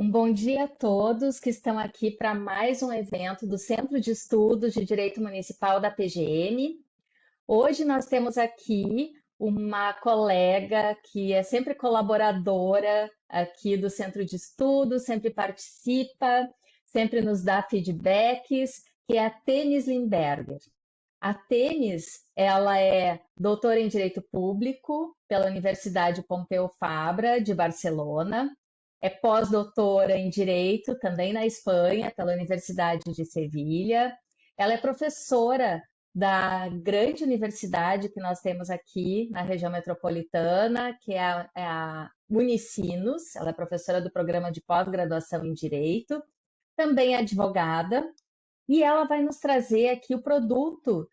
Um bom dia a todos que estão aqui para mais um evento do Centro de Estudos de Direito Municipal da PGM. Hoje nós temos aqui uma colega que é sempre colaboradora aqui do Centro de Estudos, sempre participa, sempre nos dá feedbacks, que é a Tênis Limberger. A Tênis, ela é doutora em Direito Público pela Universidade Pompeu Fabra de Barcelona, é pós-doutora em Direito também na Espanha pela Universidade de Sevilha. Ela é professora da grande universidade que nós temos aqui na região metropolitana, que é a Unicinos. Ela é professora do programa de pós-graduação em Direito, também é advogada, e ela vai nos trazer aqui o produto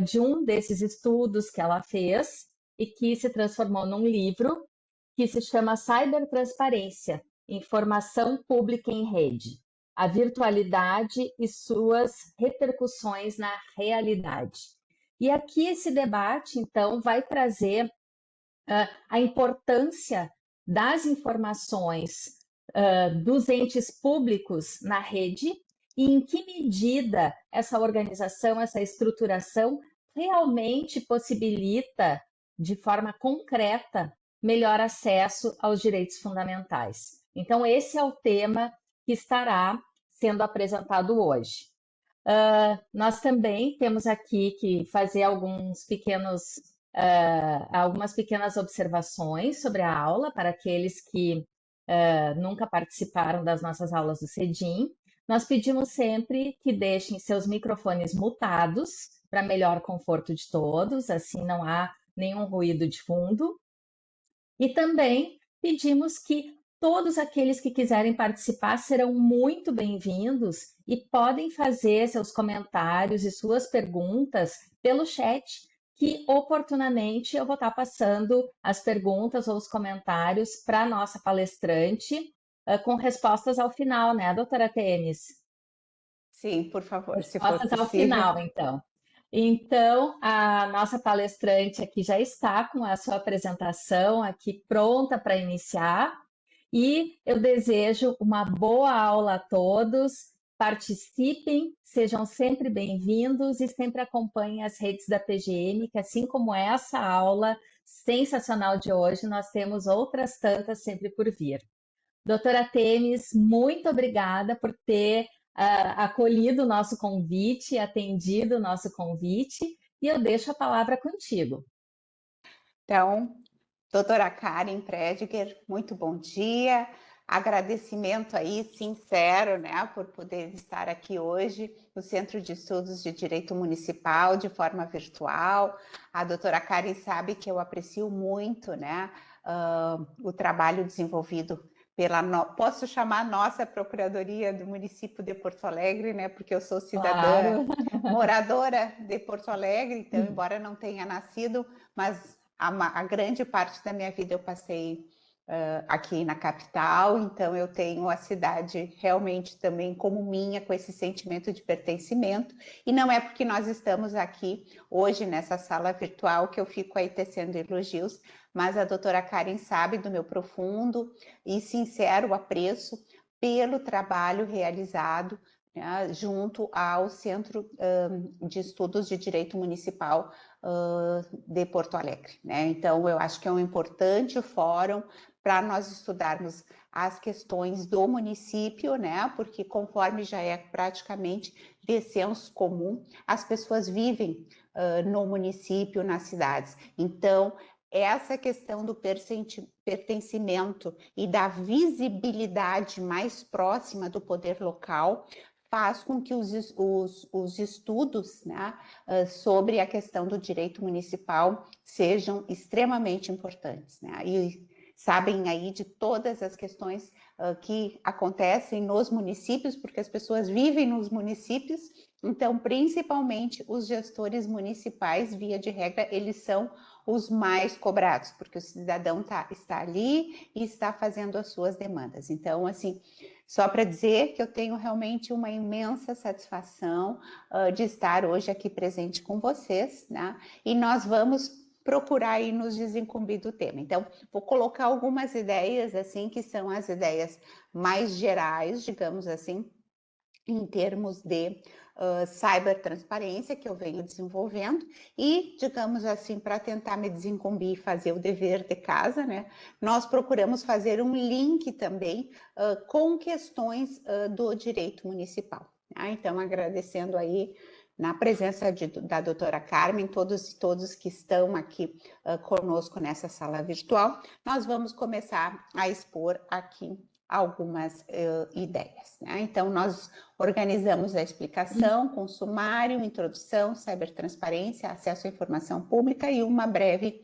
de um desses estudos que ela fez e que se transformou num livro que se chama Cybertransparência, Informação Pública em Rede, a virtualidade e suas repercussões na realidade. E aqui esse debate, então, vai trazer a importância das informações dos entes públicos na rede e em que medida essa organização, essa estruturação realmente possibilita, de forma concreta, melhor acesso aos direitos fundamentais. Então, esse é o tema que estará sendo apresentado hoje. Nós também temos aqui que fazer algumas pequenas observações sobre a aula para aqueles que nunca participaram das nossas aulas do CEDIM. Nós pedimos sempre que deixem seus microfones mutados para melhor conforto de todos, assim não há nenhum ruído de fundo. E também pedimos que todos aqueles que quiserem participar serão muito bem-vindos e podem fazer seus comentários e suas perguntas pelo chat, que oportunamente eu vou estar passando as perguntas ou os comentários para a nossa palestrante, com respostas ao final, né, doutora Tênis? Sim, por favor, se for Respostas ao possível. final, então. Então, a nossa palestrante aqui já está com a sua apresentação aqui pronta para iniciar e eu desejo uma boa aula a todos. Participem, sejam sempre bem-vindos e sempre acompanhem as redes da PGM, que assim como essa aula sensacional de hoje, nós temos outras tantas sempre por vir. Doutora Temis, muito obrigada por ter acolhido o nosso convite, atendido o nosso convite, e eu deixo a palavra contigo. Então, doutora Karen Prediger, muito bom dia. Agradecimento aí sincero, né, por poder estar aqui hoje no Centro de Estudos de Direito Municipal de forma virtual. A doutora Karen sabe que eu aprecio muito, né, o trabalho desenvolvido posso chamar nossa Procuradoria do município de Porto Alegre, né, porque eu sou cidadã moradora de Porto Alegre, então, embora não tenha nascido, mas a grande parte da minha vida eu passei aqui na capital, então eu tenho a cidade realmente também como minha, com esse sentimento de pertencimento, e não é porque nós estamos aqui hoje nessa sala virtual que eu fico aí tecendo elogios, mas a doutora Karen sabe do meu profundo e sincero apreço pelo trabalho realizado, né, junto ao Centro de Estudos de Direito Municipal de Porto Alegre, né? Então, eu acho que é um importante fórum para nós estudarmos as questões do município, né? Porque conforme já é praticamente de senso comum, as pessoas vivem no município, nas cidades. Então, essa questão do pertencimento e da visibilidade mais próxima do poder local faz com que os estudos, né, sobre a questão do direito municipal sejam extremamente importantes, né? E sabem aí de todas as questões que acontecem nos municípios, porque as pessoas vivem nos municípios, então principalmente os gestores municipais, via de regra, eles são os mais cobrados, porque o cidadão está ali e está fazendo as suas demandas. Então, assim, só para dizer que eu tenho realmente uma imensa satisfação de estar hoje aqui presente com vocês, né? E nós vamos procurar aí nos desincumbir do tema. Então, vou colocar algumas ideias, assim, que são as ideias mais gerais, digamos assim, em termos de cibertransparência que eu venho desenvolvendo e, digamos assim, para tentar me desincumbir e fazer o dever de casa, né, nós procuramos fazer um link também com questões do direito municipal. Tá? Então, agradecendo aí na presença da doutora Carmen, todos e todos que estão aqui conosco nessa sala virtual, nós vamos começar a expor aqui algumas ideias. Né? Então, nós organizamos a explicação com sumário, introdução, cibertransparência, acesso à informação pública e uma breve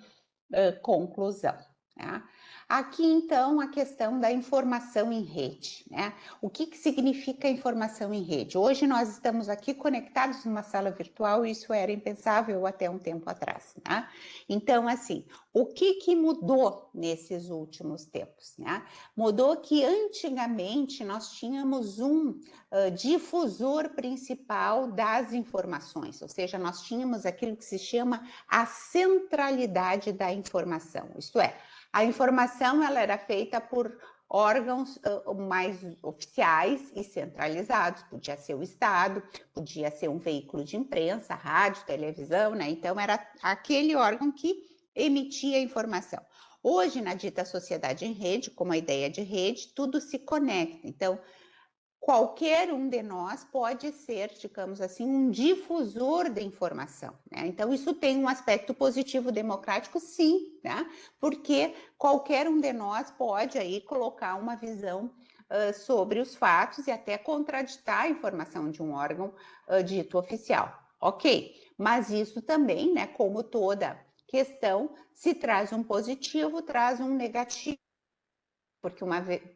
conclusão. Tá? Aqui, então, a questão da informação em rede. Né? O que significa informação em rede? Hoje nós estamos aqui conectados numa sala virtual e isso era impensável até um tempo atrás. Né? Então, assim, o que mudou nesses últimos tempos? Né? Mudou que antigamente nós tínhamos um difusor principal das informações, ou seja, nós tínhamos aquilo que se chama a centralidade da informação, isto é, a informação ela era feita por órgãos mais oficiais e centralizados, podia ser o Estado, podia ser um veículo de imprensa, rádio, televisão, né? Então era aquele órgão que emitia a informação. Hoje, na dita sociedade em rede, como a ideia de rede, tudo se conecta. Então, qualquer um de nós pode ser, digamos assim, um difusor de informação. Né? Então, isso tem um aspecto positivo democrático, sim, né? Porque qualquer um de nós pode aí colocar uma visão sobre os fatos e até contraditar a informação de um órgão dito oficial. Ok, mas isso também, né, como toda questão, se traz um positivo, traz um negativo.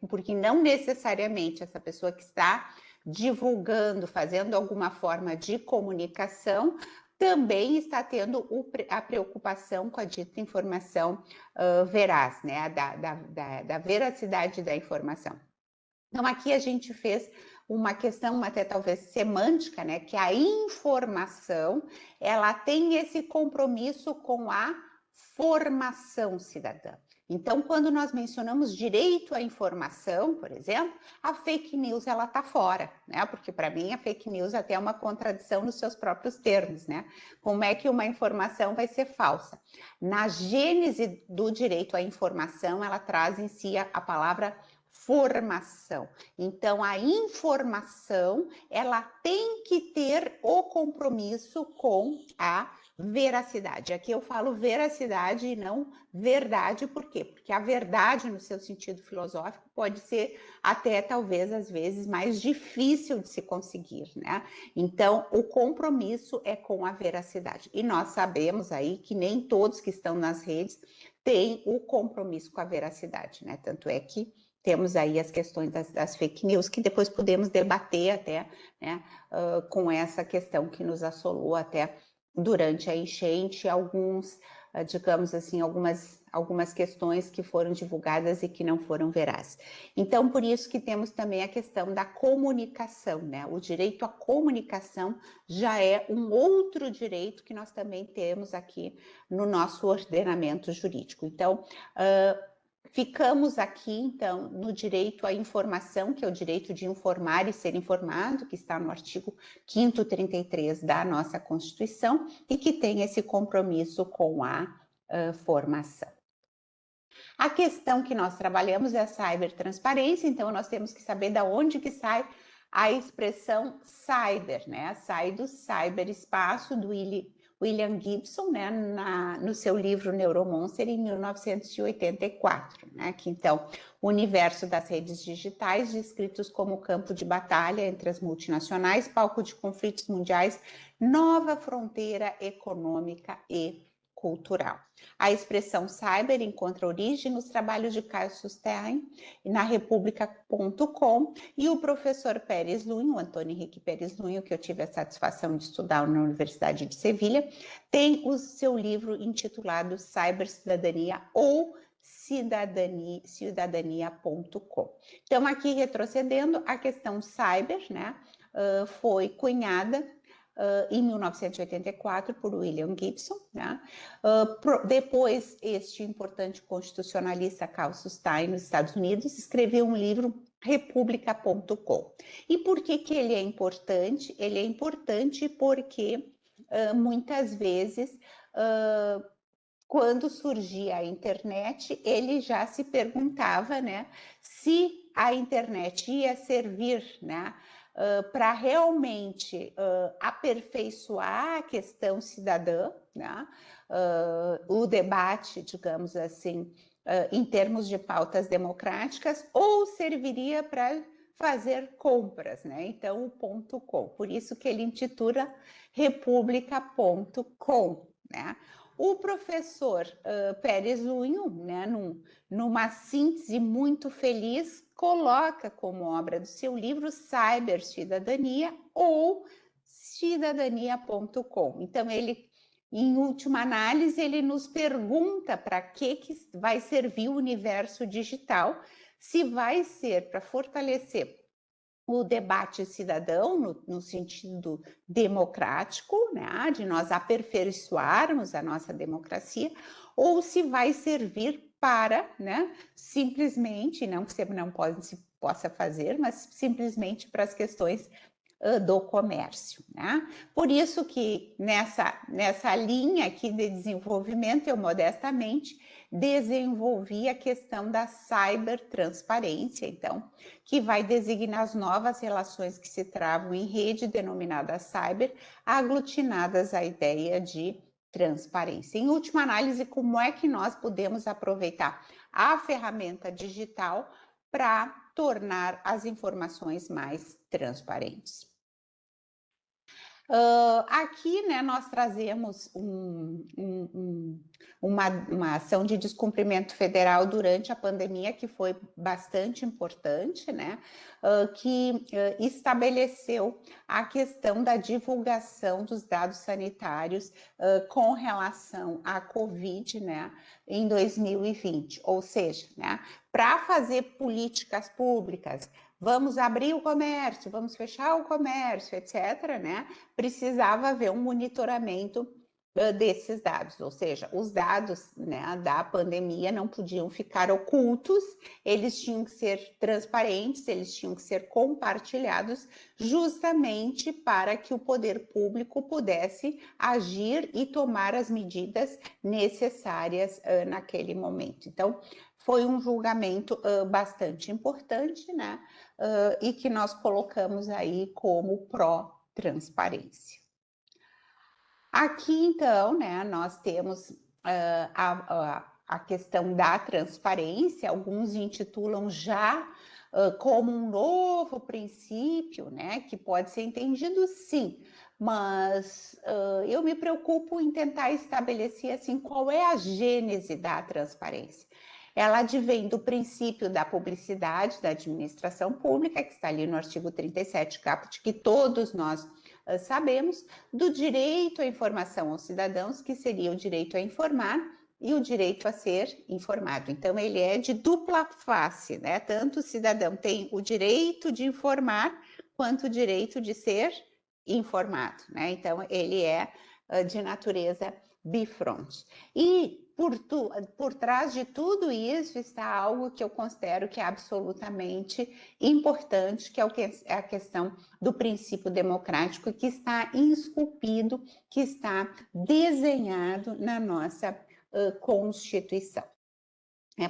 Porque não necessariamente essa pessoa que está divulgando, fazendo alguma forma de comunicação, também está tendo a preocupação com a dita informação veraz, né? Da veracidade da informação. Então, aqui a gente fez uma questão até talvez semântica, né? Que a informação, ela tem esse compromisso com a formação cidadã. Então, quando nós mencionamos direito à informação, por exemplo, a fake news ela está fora, né? Porque para mim a fake news até é uma contradição nos seus próprios termos, né? Como é que uma informação vai ser falsa? Na gênese do direito à informação, ela traz em si a palavra formação. Então, a informação, ela tem que ter o compromisso com a veracidade. Aqui eu falo veracidade e não verdade, por quê? Porque a verdade, no seu sentido filosófico, pode ser até, talvez, às vezes, mais difícil de se conseguir, né? Então, o compromisso é com a veracidade. E nós sabemos aí que nem todos que estão nas redes têm o compromisso com a veracidade, né? Tanto é que temos aí as questões das fake news, que depois podemos debater até, né, com essa questão que nos assolou até durante a enchente, digamos assim, algumas questões que foram divulgadas e que não foram verazes. Então, por isso que temos também a questão da comunicação, né? O direito à comunicação já é um outro direito que nós também temos aqui no nosso ordenamento jurídico. Então, ficamos aqui, então, no direito à informação, que é o direito de informar e ser informado, que está no artigo 5º 33 da nossa Constituição, e que tem esse compromisso com a formação. A questão que nós trabalhamos é a cibertransparência, então nós temos que saber de onde que sai a expressão cyber, né? Sai do cyberespaço do William Gibson, né, no seu livro Neuromonster, em 1984, né, que então o universo das redes digitais, descritos como campo de batalha entre as multinacionais, palco de conflitos mundiais, nova fronteira econômica e cultural. A expressão cyber encontra origem nos trabalhos de Carl Sustein na República.com e o professor Pérez Lunho, o Antônio Henrique Pérez Lunho, que eu tive a satisfação de estudar na Universidade de Sevilha, tem o seu livro intitulado Cybercidadania ou cidadania.com. Então, aqui retrocedendo, a questão cyber, né, foi cunhada em 1984 por William Gibson, né? Depois, este importante constitucionalista Cassius Stein, nos Estados Unidos, escreveu um livro, República.com. E por que ele é importante? Ele é importante porque muitas vezes quando surgia a internet, ele já se perguntava, né, se a internet ia servir, né, para realmente aperfeiçoar a questão cidadã, né, o debate, digamos assim, em termos de pautas democráticas, ou serviria para fazer compras, né? Então, o .com. Por isso que ele intitula República.com, né? O professor Pérez Unho, né, numa síntese muito feliz, coloca como obra do seu livro Cybercidadania ou cidadania.com. Então, ele, em última análise, ele nos pergunta para que vai servir o universo digital, se vai ser para fortalecer o debate cidadão, no sentido democrático, né, de nós aperfeiçoarmos a nossa democracia, ou se vai servir para, né, simplesmente, não que você não possa fazer, mas simplesmente para as questões do comércio, né? Por isso que nessa linha aqui de desenvolvimento, eu modestamente desenvolvi a questão da cibertransparência, então, que vai designar as novas relações que se travam em rede denominada cyber, aglutinadas à ideia de transparência. Em última análise, como é que nós podemos aproveitar a ferramenta digital para tornar as informações mais transparentes? Aqui, né, nós trazemos uma ação de descumprimento federal durante a pandemia, que foi bastante importante, né, que estabeleceu a questão da divulgação dos dados sanitários com relação à Covid, né, em 2020, ou seja, né, para fazer políticas públicas, vamos abrir o comércio, vamos fechar o comércio, etc., né? Precisava haver um monitoramento desses dados, ou seja, os dados, né, da pandemia não podiam ficar ocultos, eles tinham que ser transparentes, eles tinham que ser compartilhados, justamente para que o poder público pudesse agir e tomar as medidas necessárias naquele momento. Então, foi um julgamento bastante importante, né? E que nós colocamos aí como pró-transparência. Aqui, então, né, nós temos a questão da transparência, alguns intitulam já como um novo princípio, né, que pode ser entendido sim, mas eu me preocupo em tentar estabelecer assim qual é a gênese da transparência. Ela advém do princípio da publicidade da administração pública, que está ali no artigo 37 caput, que todos nós sabemos, do direito à informação aos cidadãos, que seria o direito a informar e o direito a ser informado. Então, ele é de dupla face, né? Tanto o cidadão tem o direito de informar, quanto o direito de ser informado, né? Então, ele é de natureza bifronte. E por trás de tudo isso está algo que eu considero que é absolutamente importante, que é a questão do princípio democrático, que está esculpido, que está desenhado na nossa Constituição.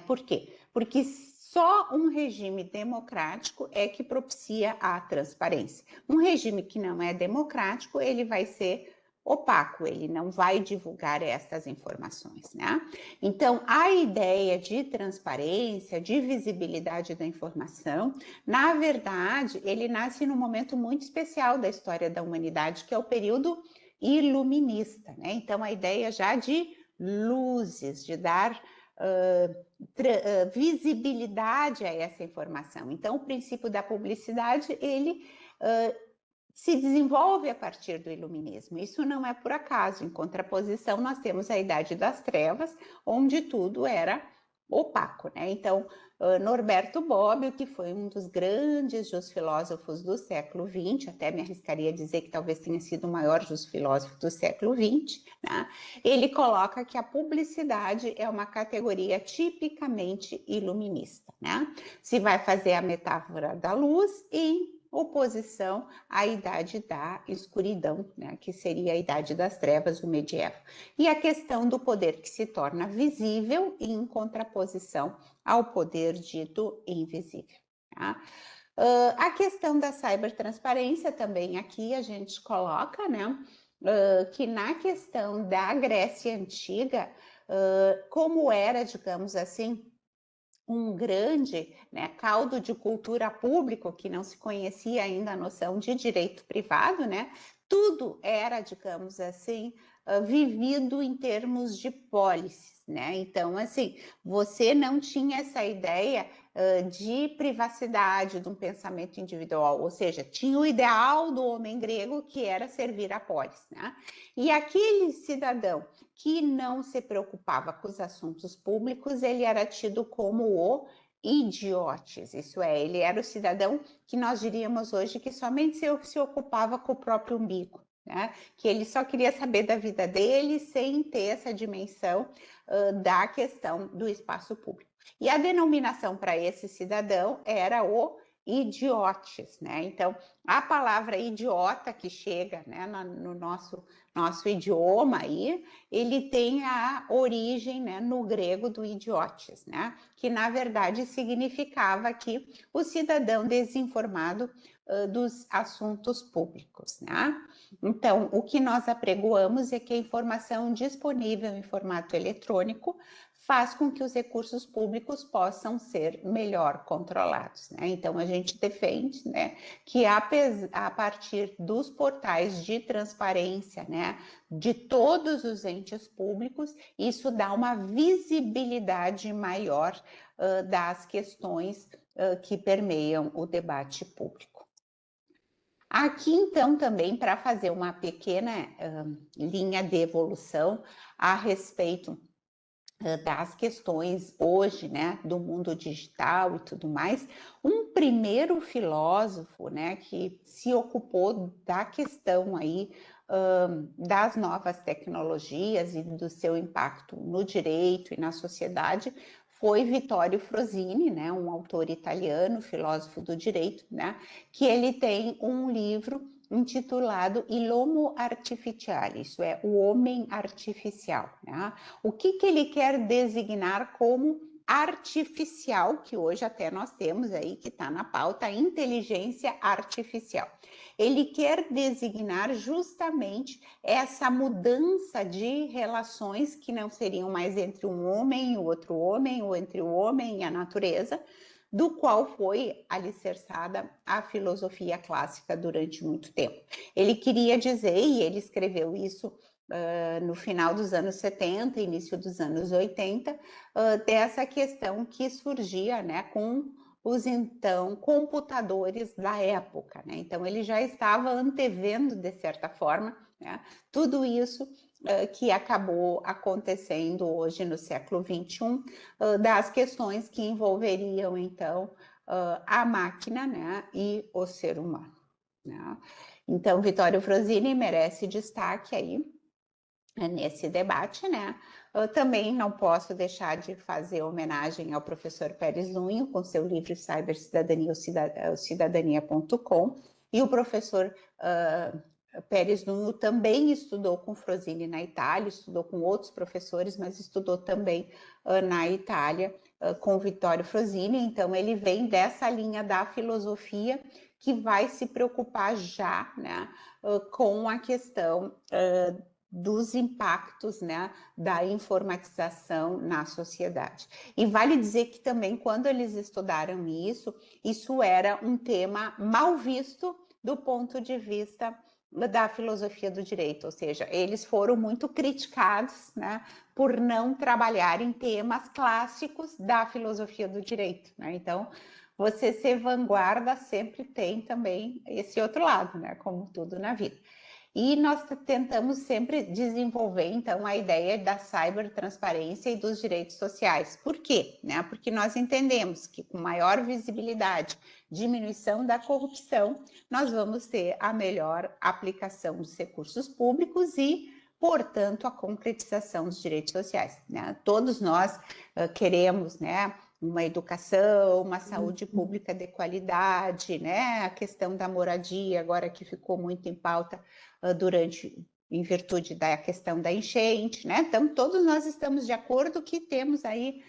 Por quê? Porque só um regime democrático é que propicia a transparência. Um regime que não é democrático, ele vai ser opaco, ele não vai divulgar essas informações, né? Então, a ideia de transparência, de visibilidade da informação, na verdade, ele nasce num momento muito especial da história da humanidade, que é o período iluminista, né? Então, a ideia já de luzes, de dar visibilidade a essa informação. Então, o princípio da publicidade, ele se desenvolve a partir do iluminismo. Isso não é por acaso. Em contraposição, nós temos a Idade das Trevas, onde tudo era opaco, né? Então, Norberto Bobbio, que foi um dos grandes filósofos do século XX, até me arriscaria a dizer que talvez tenha sido o maior filósofo do século XX, né? Ele coloca que a publicidade é uma categoria tipicamente iluminista, né? Se vai fazer a metáfora da luz em oposição à idade da escuridão, né? Que seria a idade das trevas, o medievo. E a questão do poder que se torna visível em contraposição ao poder dito invisível. Tá? A questão da cibertransparência também aqui a gente coloca, né? Que na questão da Grécia Antiga, como era, digamos assim, um grande, né, caldo de cultura público, que não se conhecia ainda a noção de direito privado, né? Tudo era, digamos assim, vivido em termos de pólices, né? Então, assim, você não tinha essa ideia de privacidade, de um pensamento individual, ou seja, tinha o ideal do homem grego, que era servir a polis, né? E aquele cidadão que não se preocupava com os assuntos públicos, ele era tido como o idiotes, isso é, ele era o cidadão que nós diríamos hoje que somente se ocupava com o próprio umbigo, né? Que ele só queria saber da vida dele sem ter essa dimensão da questão do espaço público. E a denominação para esse cidadão era o idiotes, né? Então, a palavra idiota que chega, né, no nosso idioma aí, ele tem a origem, né, no grego do idiotes, né, que na verdade significava que o cidadão desinformado dos assuntos públicos, né? Então, o que nós apregoamos é que a informação disponível em formato eletrônico faz com que os recursos públicos possam ser melhor controlados, né? Então, a gente defende, né, que a partir dos portais de transparência, né, de todos os entes públicos, isso dá uma visibilidade maior das questões que permeiam o debate público. Aqui, então, também para fazer uma pequena linha de evolução a respeito das questões hoje, né, do mundo digital e tudo mais, um primeiro filósofo, né, que se ocupou da questão aí das novas tecnologias e do seu impacto no direito e na sociedade foi Vittorio Frosini, né, um autor italiano, filósofo do direito, né, que ele tem um livro intitulado Il Homo Artificiale, isso é, o homem artificial, né? O que ele quer designar como artificial, que hoje até nós temos aí, que está na pauta, a inteligência artificial. Ele quer designar justamente essa mudança de relações que não seriam mais entre um homem e o outro homem, ou entre o homem e a natureza, do qual foi alicerçada a filosofia clássica durante muito tempo. Ele queria dizer, e ele escreveu isso no final dos anos 70, início dos anos 80, dessa questão que surgia, né, com os então computadores da época, né? Então ele já estava antevendo, de certa forma, né, tudo isso que acabou acontecendo hoje no século XXI, das questões que envolveriam, então, a máquina, né, e o ser humano, né? Então, Vittorio Frosini merece destaque aí nesse debate, né? Eu também não posso deixar de fazer homenagem ao professor Pérez Lunho, com seu livro Cybercidadania, o cidadania.com, e o professor Pérez Lunho também estudou com Frosini na Itália, estudou com outros professores, mas estudou também na Itália com Vittorio Frosini. Então, ele vem dessa linha da filosofia que vai se preocupar já, né, com a questão dos impactos, né, da informatização na sociedade. E vale dizer que também, quando eles estudaram isso era um tema mal visto do ponto de vista da filosofia do direito, ou seja, eles foram muito criticados, né, por não trabalhar em temas clássicos da filosofia do direito, né? Então, você ser vanguarda sempre tem também esse outro lado, né, como tudo na vida. E nós tentamos sempre desenvolver, então, a ideia da cibertransparência e dos direitos sociais. Por quê? Porque nós entendemos que com maior visibilidade, diminuição da corrupção, nós vamos ter a melhor aplicação dos recursos públicos e, portanto, a concretização dos direitos sociais. Todos nós queremos, uma educação, uma saúde pública de qualidade, a questão da moradia, agora que ficou muito em pauta em virtude da questão da enchente, Então, todos nós estamos de acordo que temos aí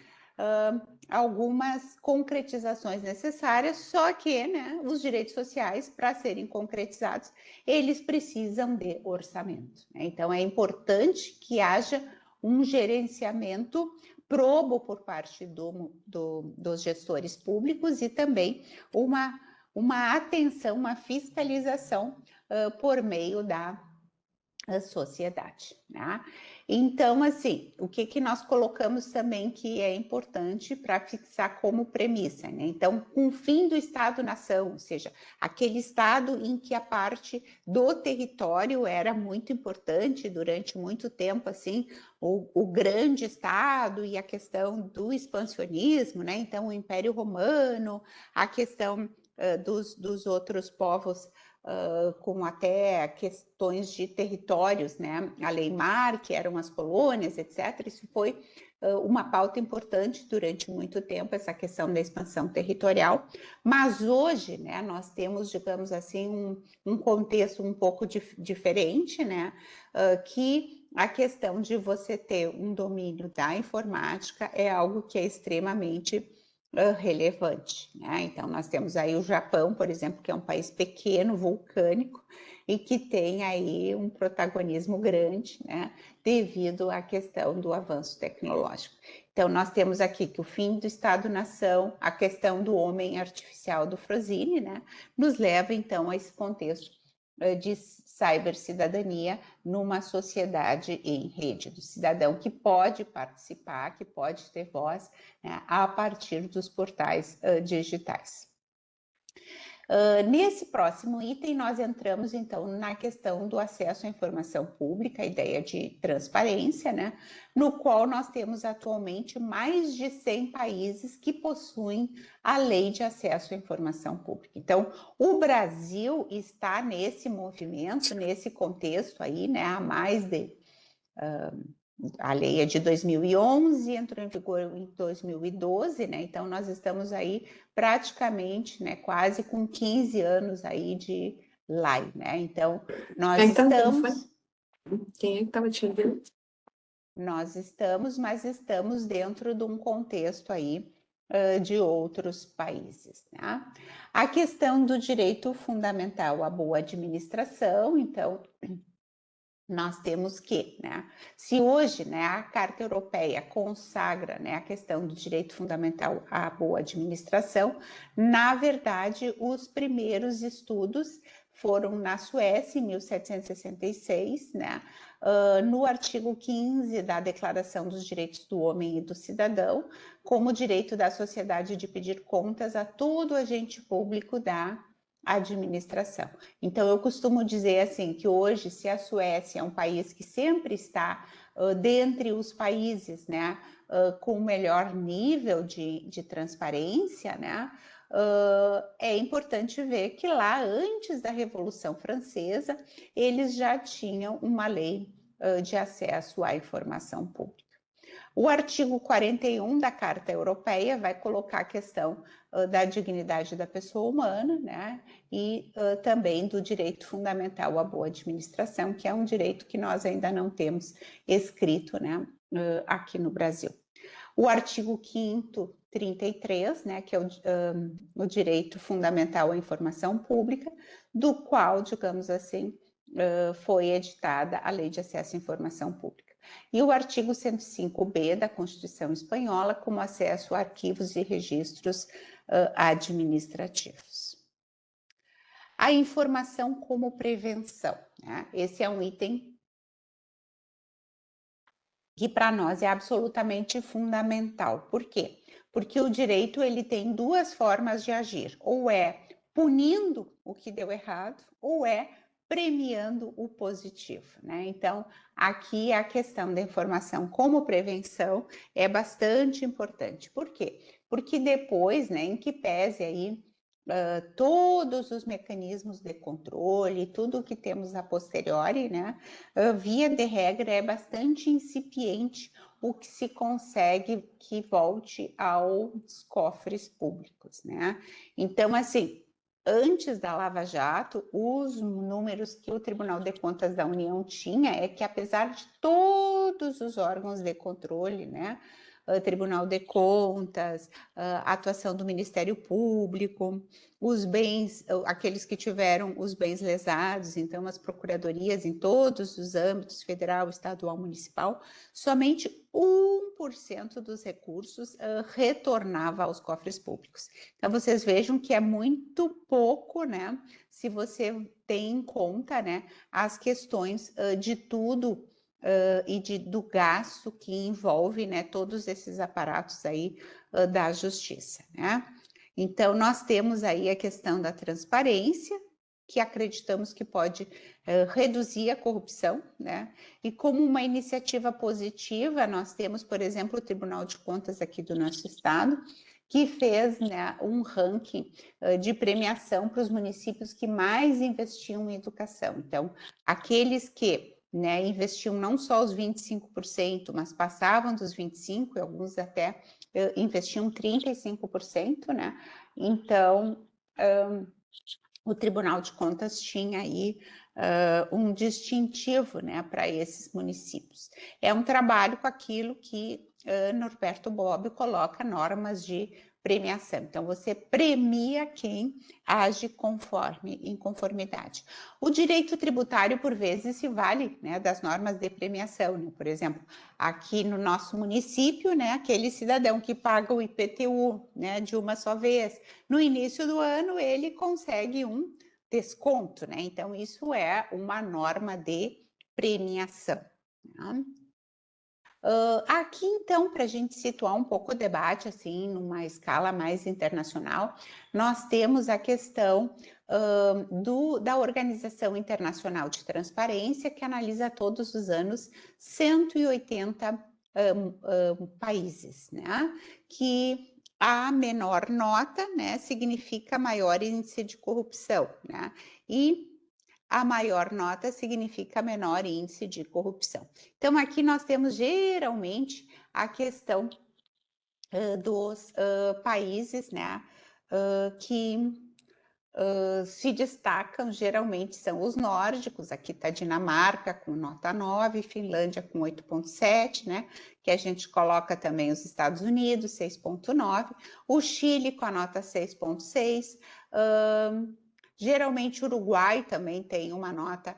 algumas concretizações necessárias, só que os direitos sociais, para serem concretizados, eles precisam de orçamento. Então, é importante que haja um gerenciamento probo por parte dos gestores públicos e também uma atenção, uma fiscalização por meio da sociedade. Então, assim, o que nós colocamos também que é importante para fixar como premissa, Então, com o fim do Estado-nação, ou seja, aquele Estado em que a parte do território era muito importante durante muito tempo, assim, o grande Estado e a questão do expansionismo, Então, o Império Romano, a questão dos outros povos com até questões de territórios, A Lei Mar, que eram as colônias, etc. Isso foi uma pauta importante durante muito tempo, essa questão da expansão territorial. Mas hoje, nós temos, digamos assim, um contexto um pouco diferente, que a questão de você ter um domínio da informática é algo que é extremamente relevante. Então, nós temos aí o Japão, por exemplo, que é um país pequeno, vulcânico, e que tem aí um protagonismo grande, devido à questão do avanço tecnológico. Então, nós temos aqui que o fim do Estado-nação, a questão do homem artificial do Frozzini, nos leva, então, a esse contexto de cibercidadania numa sociedade em rede, do cidadão que pode participar, que pode ter voz a partir dos portais digitais. Nesse próximo item, nós entramos, então, na questão do acesso à informação pública, a ideia de transparência, no qual nós temos atualmente mais de 100 países que possuem a lei de acesso à informação pública. Então, o Brasil está nesse movimento, nesse contexto aí, há mais de... a lei é de 2011, entrou em vigor em 2012, Então, nós estamos aí praticamente, quase com 15 anos aí de lei, Então, nós estamos... Quem é que estava te ouvindo? Nós estamos, mas estamos dentro de um contexto aí de outros países, A questão do direito fundamental à boa administração, então... nós temos que, se hoje, a Carta Europeia consagra, a questão do direito fundamental à boa administração, na verdade, os primeiros estudos foram na Suécia, em 1766, no artigo 15 da Declaração dos Direitos do Homem e do Cidadão, como direito da sociedade de pedir contas a todo agente público da administração. Então, eu costumo dizer assim, que hoje, se a Suécia é um país que sempre está dentre os países, com o melhor nível de transparência, é importante ver que lá, antes da Revolução Francesa, eles já tinham uma lei de acesso à informação pública. O artigo 41 da Carta Europeia vai colocar a questão da dignidade da pessoa humana, e também do direito fundamental à boa administração, que é um direito que nós ainda não temos escrito, aqui no Brasil. O artigo 5º, 33, que é o direito fundamental à informação pública, do qual, digamos assim, foi editada a Lei de Acesso à Informação Pública. E o artigo 105b da Constituição Espanhola, como acesso a arquivos e registros administrativos. A informação como prevenção, Esse é um item que para nós é absolutamente fundamental. Por quê? Porque o direito ele tem duas formas de agir, ou é punindo o que deu errado, ou é premiando o positivo, né? Então, aqui a questão da informação como prevenção é bastante importante. Por quê? Porque depois, né, em que pese aí todos os mecanismos de controle, tudo que temos a posteriori, né, via de regra é bastante incipiente o que se consegue que volte aos cofres públicos, né? Então, assim, antes da Lava Jato, os números que o Tribunal de Contas da União tinha é que, apesar de todos os órgãos de controle, né, Tribunal de Contas, a atuação do Ministério Público, os bens, aqueles que tiveram os bens lesados, então as procuradorias em todos os âmbitos, federal, estadual, municipal, somente 1% dos recursos retornava aos cofres públicos. Então, vocês vejam que é muito pouco, né, se você tem em conta, né, as questões de tudo do gasto que envolve, né, todos esses aparatos aí da justiça, né? Então, nós temos aí a questão da transparência, que acreditamos que pode reduzir a corrupção, né? E como uma iniciativa positiva, nós temos, por exemplo, o Tribunal de Contas aqui do nosso estado, que fez, né, um ranking de premiação para os municípios que mais investiam em educação. Então, aqueles que, né, investiam não só os 25%, mas passavam dos 25%, e alguns até investiam 35%, né? Então, o Tribunal de Contas tinha aí um distintivo, né, para esses municípios. É um trabalho com aquilo que Norberto Bobbio coloca normas de premiação. Então, você premia quem age em conformidade. O direito tributário, por vezes, se vale, né, das normas de premiação, né? Por exemplo, aqui no nosso município, né, aquele cidadão que paga o IPTU, né, de uma só vez, no início do ano ele consegue um desconto, né? Então, isso é uma norma de premiação. Né? Aqui, então, para a gente situar um pouco o debate, assim, numa escala mais internacional, nós temos a questão da Organização Internacional de Transparência, que analisa todos os anos 180 países, né? Que a menor nota, né, significa maior índice de corrupção, né? E a maior nota significa menor índice de corrupção. Então, aqui nós temos geralmente a questão dos países, né, que se destacam, geralmente são os nórdicos, aqui está Dinamarca com nota 9, Finlândia com 8,7, né, que a gente coloca também os Estados Unidos, 6,9, o Chile com a nota 6,6, geralmente o Uruguai também tem uma nota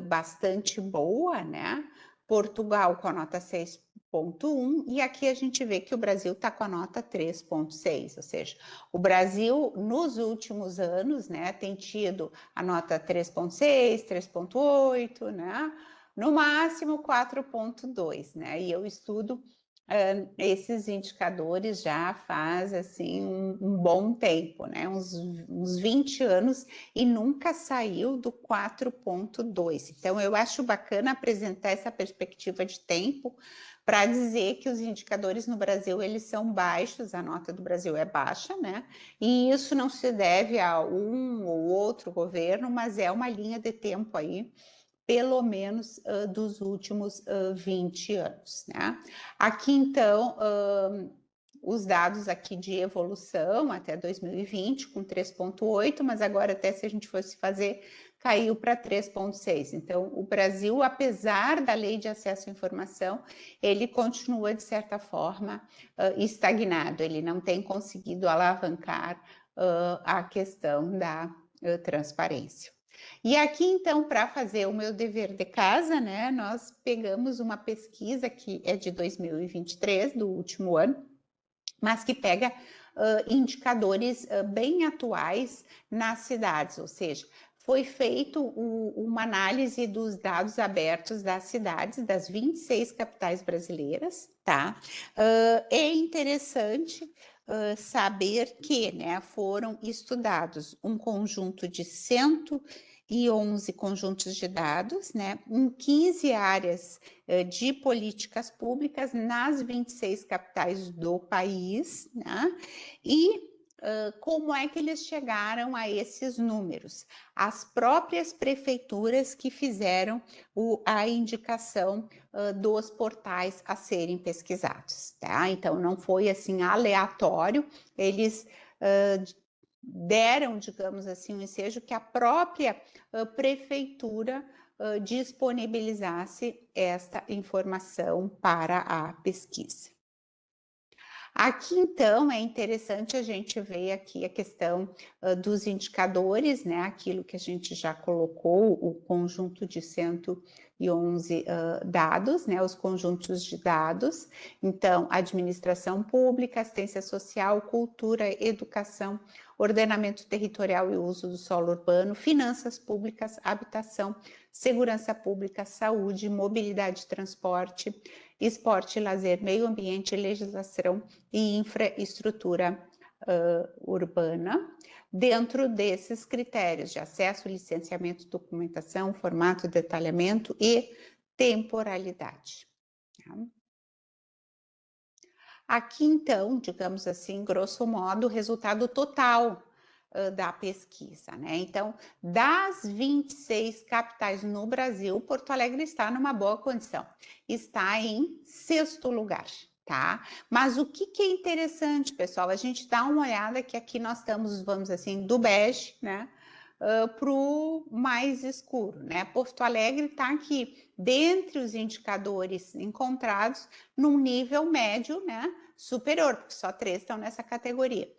bastante boa, né, Portugal com a nota 6,1, e aqui a gente vê que o Brasil está com a nota 3,6, ou seja, o Brasil nos últimos anos, né, tem tido a nota 3,6, 3,8, né, no máximo 4,2, né, e eu estudo esses indicadores já faz assim um bom tempo, né, uns 20 anos, e nunca saiu do 4,2. Então, eu acho bacana apresentar essa perspectiva de tempo para dizer que os indicadores no Brasil, eles são baixos, a nota do Brasil é baixa, né? E isso não se deve a um ou outro governo, mas é uma linha de tempo aí, pelo menos dos últimos 20 anos, né? Aqui, então, os dados aqui de evolução até 2020 com 3,8, mas agora até se a gente fosse fazer, caiu para 3,6. Então, o Brasil, apesar da lei de acesso à informação, ele continua, de certa forma, estagnado, ele não tem conseguido alavancar a questão da transparência. E aqui, então, para fazer o meu dever de casa, né, nós pegamos uma pesquisa que é de 2023, do último ano, mas que pega indicadores bem atuais nas cidades, ou seja, foi feito uma análise dos dados abertos das cidades, das 26 capitais brasileiras, tá? É interessante saber que, né, foram estudados um conjunto de 100 111 conjuntos de dados, né, em 15 áreas de políticas públicas nas 26 capitais do país, né, e como é que eles chegaram a esses números? As próprias prefeituras que fizeram a indicação dos portais a serem pesquisados, tá? Então, não foi assim aleatório, eles deram, digamos assim, um ensejo que a própria prefeitura disponibilizasse esta informação para a pesquisa. Aqui, então, é interessante a gente ver aqui a questão dos indicadores, né? Aquilo que a gente já colocou, o conjunto de 111 dados, né? Os conjuntos de dados. Então, administração pública, assistência social, cultura, educação, ordenamento territorial e uso do solo urbano, finanças públicas, habitação, segurança pública, saúde, mobilidade e transporte, esporte e lazer, meio ambiente, legislação e infraestrutura urbana, dentro desses critérios de acesso, licenciamento, documentação, formato, detalhamento e temporalidade. Aqui, então, digamos assim, grosso modo, o resultado total da pesquisa, né? Então, das 26 capitais no Brasil, Porto Alegre está numa boa condição, está em 6º lugar, tá? Mas o que é interessante, pessoal, a gente dá uma olhada que aqui nós estamos, vamos dizer assim, do bege, né? Para o mais escuro, né? Porto Alegre está aqui, dentre os indicadores encontrados, num nível médio, né? Superior, porque só 3 estão nessa categoria.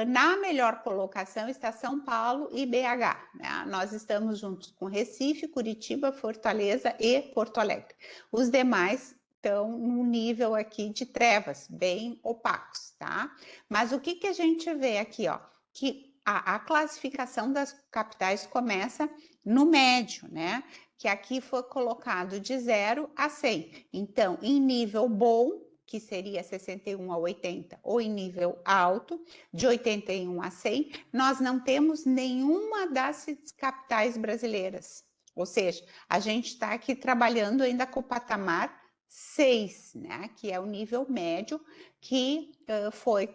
Na melhor colocação está São Paulo e BH, né? Nós estamos juntos com Recife, Curitiba, Fortaleza e Porto Alegre. Os demais estão num nível aqui de trevas, bem opacos, tá? Mas o que a gente vê aqui, ó? Que a classificação das capitais começa no médio, né? Que aqui foi colocado de 0 a 100. Então, em nível bom, que seria 61 a 80, ou em nível alto, de 81 a 100, nós não temos nenhuma das capitais brasileiras. Ou seja, a gente está aqui trabalhando ainda com o patamar 6, né, que é o nível médio que foi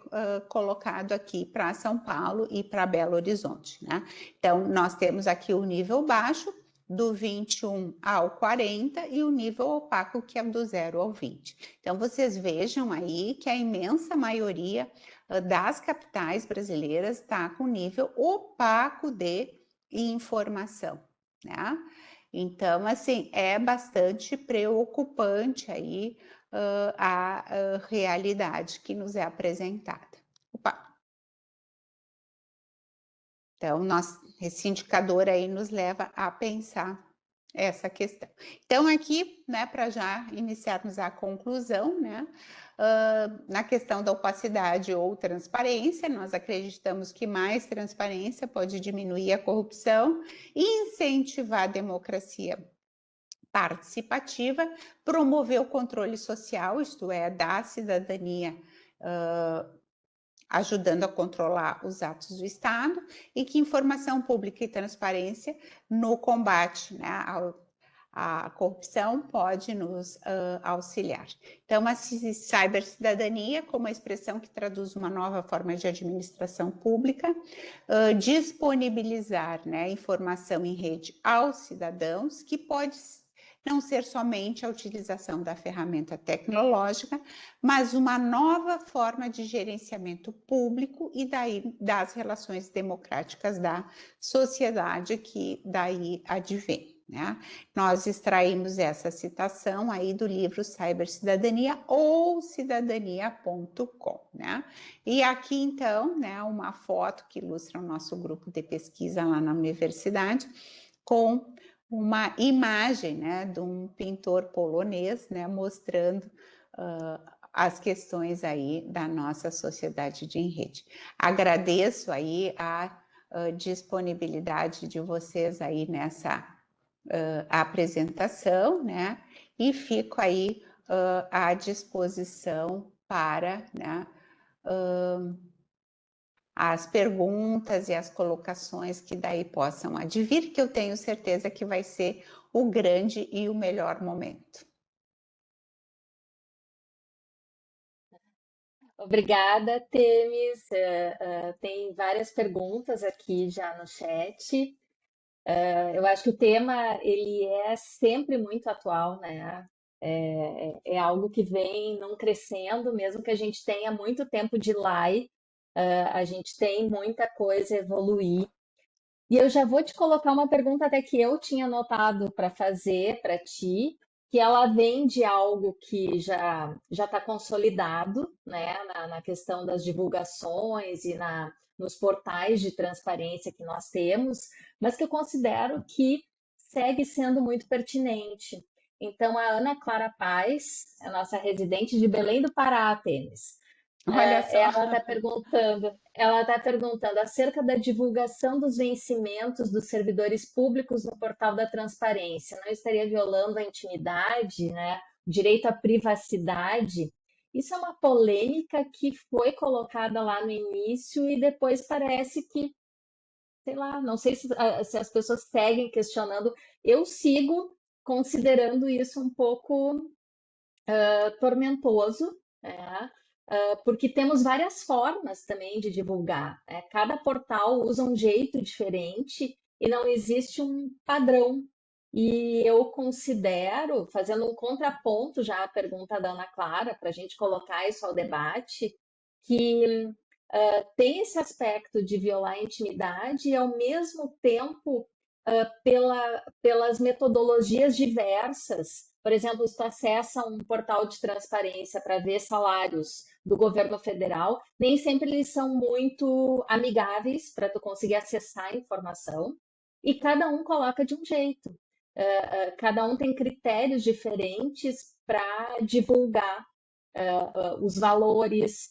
colocado aqui para São Paulo e para Belo Horizonte, né? Então, nós temos aqui o nível baixo, do 21 ao 40, e o nível opaco, que é do 0 ao 20. Então, vocês vejam aí que a imensa maioria das capitais brasileiras está com nível opaco de informação, né? Então, assim, é bastante preocupante aí a realidade que nos é apresentada. Opa! Então, esse indicador aí nos leva a pensar essa questão. Então, aqui, né, para já iniciarmos a conclusão, né, na questão da opacidade ou transparência, nós acreditamos que mais transparência pode diminuir a corrupção e incentivar a democracia participativa, promover o controle social, isto é, da cidadania, ajudando a controlar os atos do Estado, e que informação pública e transparência no combate, né, à corrupção pode nos auxiliar. Então, a cibercidadania, como a expressão que traduz uma nova forma de administração pública, disponibilizar, né, informação em rede aos cidadãos, que pode não ser somente a utilização da ferramenta tecnológica, mas uma nova forma de gerenciamento público e daí das relações democráticas da sociedade que daí advém, né? Nós extraímos essa citação aí do livro Cybercidadania ou cidadania.com, né? E aqui então, né, uma foto que ilustra o nosso grupo de pesquisa lá na universidade com uma imagem, né, de um pintor polonês, né, mostrando as questões aí da nossa sociedade de rede. Agradeço aí a disponibilidade de vocês aí nessa apresentação, né, e fico aí à disposição para, né, as perguntas e as colocações que daí possam advir, que eu tenho certeza que vai ser o grande e o melhor momento. Obrigada, Temis. Tem várias perguntas aqui já no chat. Eu acho que o tema ele é sempre muito atual, né? É algo que vem não crescendo, mesmo que a gente tenha muito tempo de live, a gente tem muita coisa a evoluir. E eu já vou te colocar uma pergunta até que eu tinha anotado para fazer para ti, que ela vem de algo que já está consolidado, né, na questão das divulgações e nos portais de transparência que nós temos, mas que eu considero que segue sendo muito pertinente. Então, a Ana Clara Paz, a nossa residente de Belém do Pará, Tênis, Olha só. ela está perguntando acerca da divulgação dos vencimentos dos servidores públicos no portal da transparência. Não estaria violando a intimidade, né? O direito à privacidade? Isso é uma polêmica que foi colocada lá no início e depois parece que, sei lá, não sei se as pessoas seguem questionando. Eu sigo considerando isso um pouco tormentoso, né? Porque temos várias formas também de divulgar, né? Cada portal usa um jeito diferente e não existe um padrão. E eu considero, fazendo um contraponto já à pergunta da Ana Clara, para a gente colocar isso ao debate, que tem esse aspecto de violar a intimidade e, ao mesmo tempo, pelas metodologias diversas. Por exemplo, se tu acessa um portal de transparência para ver salários do governo federal, nem sempre eles são muito amigáveis para tu conseguir acessar a informação, e cada um coloca de um jeito. Cada um tem critérios diferentes para divulgar os valores,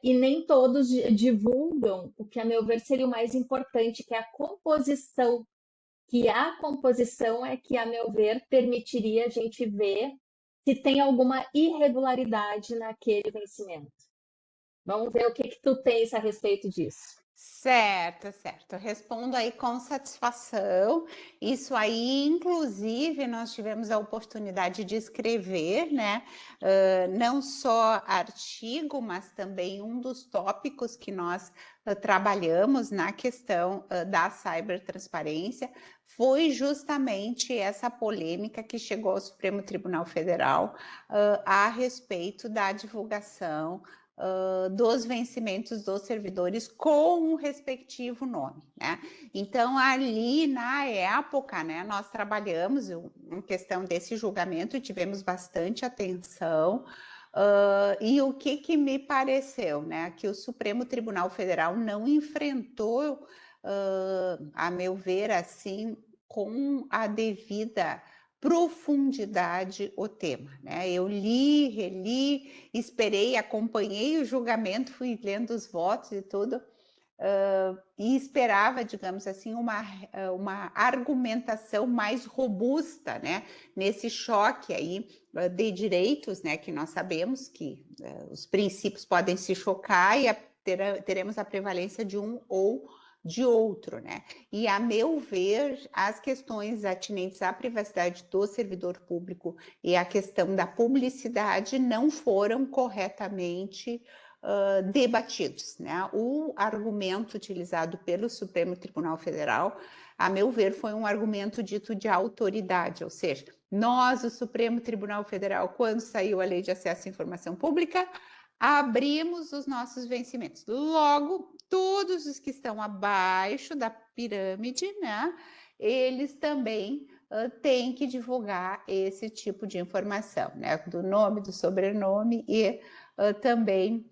e nem todos divulgam o que, a meu ver, seria o mais importante, que é a composição, é que, a meu ver, permitiria a gente ver se tem alguma irregularidade naquele vencimento. Vamos ver o que tu tens a respeito disso. Certo, certo. Respondo aí com satisfação. Isso aí, inclusive, nós tivemos a oportunidade de escrever, né? Não só artigo, mas também um dos tópicos que nós trabalhamos na questão da cibertransparência foi justamente essa polêmica que chegou ao Supremo Tribunal Federal a respeito da divulgação dos vencimentos dos servidores com um respectivo nome, né? Então, ali na época, né, nós trabalhamos em questão desse julgamento e tivemos bastante atenção. E o que me pareceu, né? Que o Supremo Tribunal Federal não enfrentou, a meu ver, assim, com a devida profundidade o tema, né? Eu li, reli, esperei, acompanhei o julgamento, fui lendo os votos e tudo, e esperava, digamos assim, uma argumentação mais robusta, né? Nesse choque aí de direitos, né? Que nós sabemos que os princípios podem se chocar e teremos a prevalência de um ou de outro, né? E, a meu ver, as questões atinentes à privacidade do servidor público e a questão da publicidade não foram corretamente debatidos, né? O argumento utilizado pelo Supremo Tribunal Federal, a meu ver, foi um argumento dito de autoridade, ou seja, nós, o Supremo Tribunal Federal, quando saiu a Lei de Acesso à Informação Pública, abrimos os nossos vencimentos. Logo, todos os que estão abaixo da pirâmide, né, eles também têm que divulgar esse tipo de informação, né, do nome, do sobrenome e também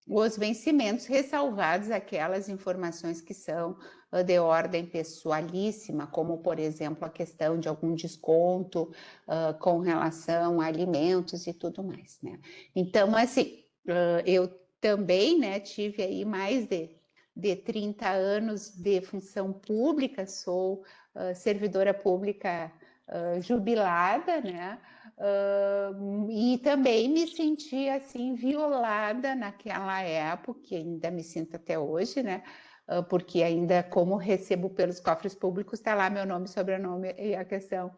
os vencimentos, ressalvados aquelas informações que são de ordem pessoalíssima, como, por exemplo, a questão de algum desconto com relação a alimentos e tudo mais, né? Então, assim, eu também, né, tive aí mais de 30 anos de função pública, sou servidora pública jubilada, né? E também me senti assim violada naquela época, e ainda me sinto até hoje, né? Porque ainda como recebo pelos cofres públicos, está lá meu nome, sobrenome e a questão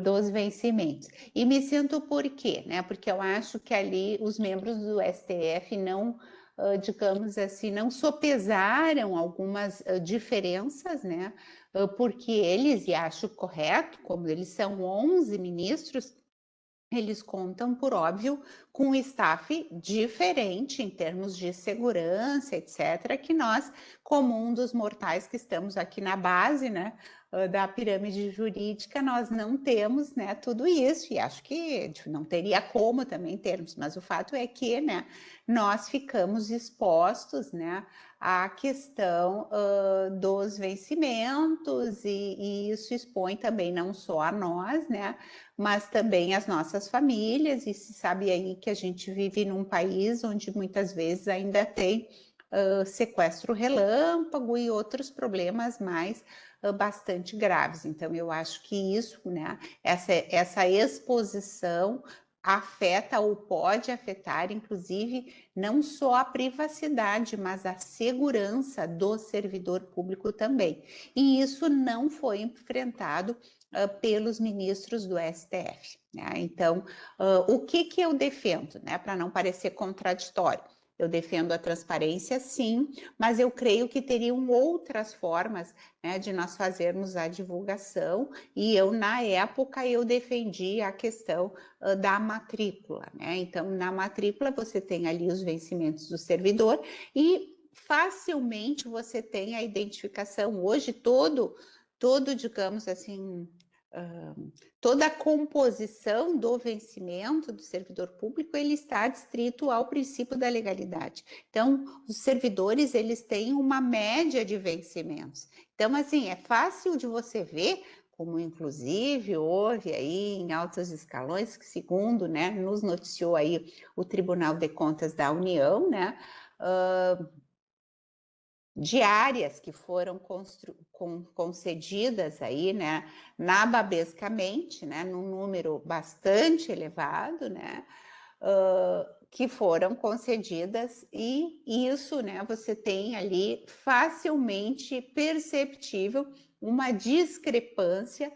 dos vencimentos. E me sinto por quê? Né? Porque eu acho que ali os membros do STF não, digamos assim, não sopesaram algumas diferenças, né? Porque eles, e acho correto, como eles são 11 ministros, eles contam, por óbvio, com um staff diferente em termos de segurança, etc., que nós, comum dos mortais que estamos aqui na base, né, da pirâmide jurídica, nós não temos, né, tudo isso, e acho que não teria como também termos, mas o fato é que, né, nós ficamos expostos, né, à questão dos vencimentos, e isso expõe também não só a nós, né, mas também as nossas famílias, e se sabe aí que a gente vive num país onde muitas vezes ainda tem sequestro relâmpago e outros problemas mais bastante graves. Então, eu acho que isso, né, essa exposição afeta ou pode afetar, inclusive, não só a privacidade, mas a segurança do servidor público também. E isso não foi enfrentado pelos ministros do STF. Né? Então, o que eu defendo, né, para não parecer contraditório? Eu defendo a transparência, sim, mas eu creio que teriam outras formas, né, de nós fazermos a divulgação, e eu, na época, eu defendi a questão da matrícula. Né? Então, na matrícula, você tem ali os vencimentos do servidor e facilmente você tem a identificação. Hoje, todo digamos assim, toda a composição do vencimento do servidor público, ele está adstrito ao princípio da legalidade. Então, os servidores, eles têm uma média de vencimentos. Então, assim, é fácil de você ver, como inclusive houve aí em altos escalões, que segundo, né, nos noticiou aí o Tribunal de Contas da União, né, diárias que foram concedidas aí, né, nababescamente, né, num número bastante elevado, né, que foram concedidas, e isso, né, você tem ali facilmente perceptível uma discrepância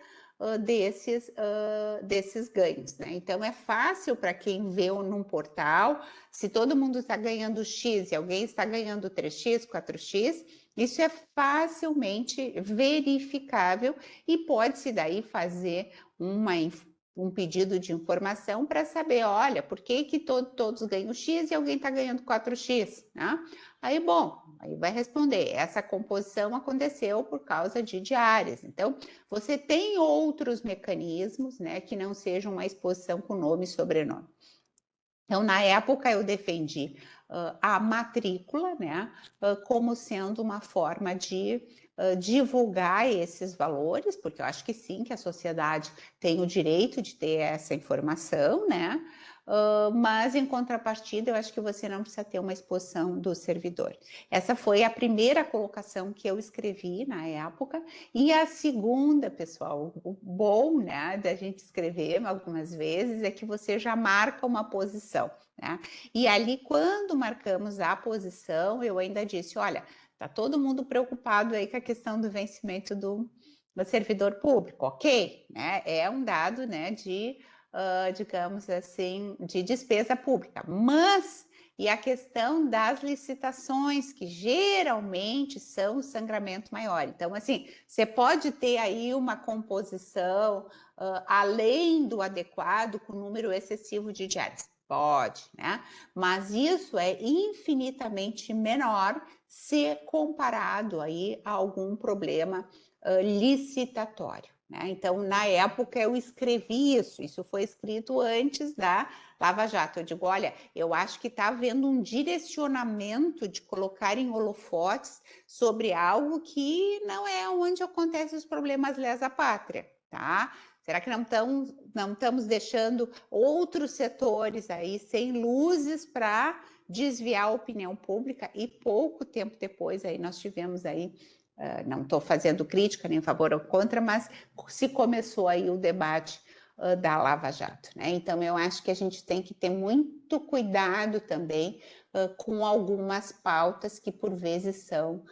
desses ganhos, né? Então é fácil para quem vê num portal, se todo mundo está ganhando X e alguém está ganhando 3X, 4X, isso é facilmente verificável e pode-se daí fazer um pedido de informação para saber, olha, por que todos ganham X e alguém está ganhando 4X, né? Aí, bom, aí vai responder, essa composição aconteceu por causa de diárias. Então, você tem outros mecanismos, né, que não sejam uma exposição com nome e sobrenome. Então, na época, eu defendi a matrícula, né, como sendo uma forma de divulgar esses valores, porque eu acho que sim, que a sociedade tem o direito de ter essa informação, né? Mas em contrapartida, eu acho que você não precisa ter uma exposição do servidor. Essa foi a primeira colocação que eu escrevi na época, e a segunda, pessoal, o bom, né, da gente escrever algumas vezes é que você já marca uma posição, né? E ali, quando marcamos a posição, eu ainda disse, olha, tá todo mundo preocupado aí com a questão do vencimento do servidor público, ok? Né? É um dado, né, de digamos assim, de despesa pública, mas e a questão das licitações, que geralmente são o sangramento maior. Então, assim, você pode ter aí uma composição além do adequado, com número excessivo de diárias. Pode, né? Mas isso é infinitamente menor se comparado aí a algum problema licitatório. Né? Então, na época, eu escrevi isso foi escrito antes da Lava Jato. Eu digo, olha, eu acho que está havendo um direcionamento de colocar em holofotes sobre algo que não é onde acontecem os problemas lesa pátria, tá? Será que não estamos deixando outros setores aí sem luzes para desviar a opinião pública? E pouco tempo depois aí nós tivemos aí não estou fazendo crítica nem a favor ou contra, mas se começou aí o debate da Lava Jato, né? Então eu acho que a gente tem que ter muito cuidado também com algumas pautas que por vezes são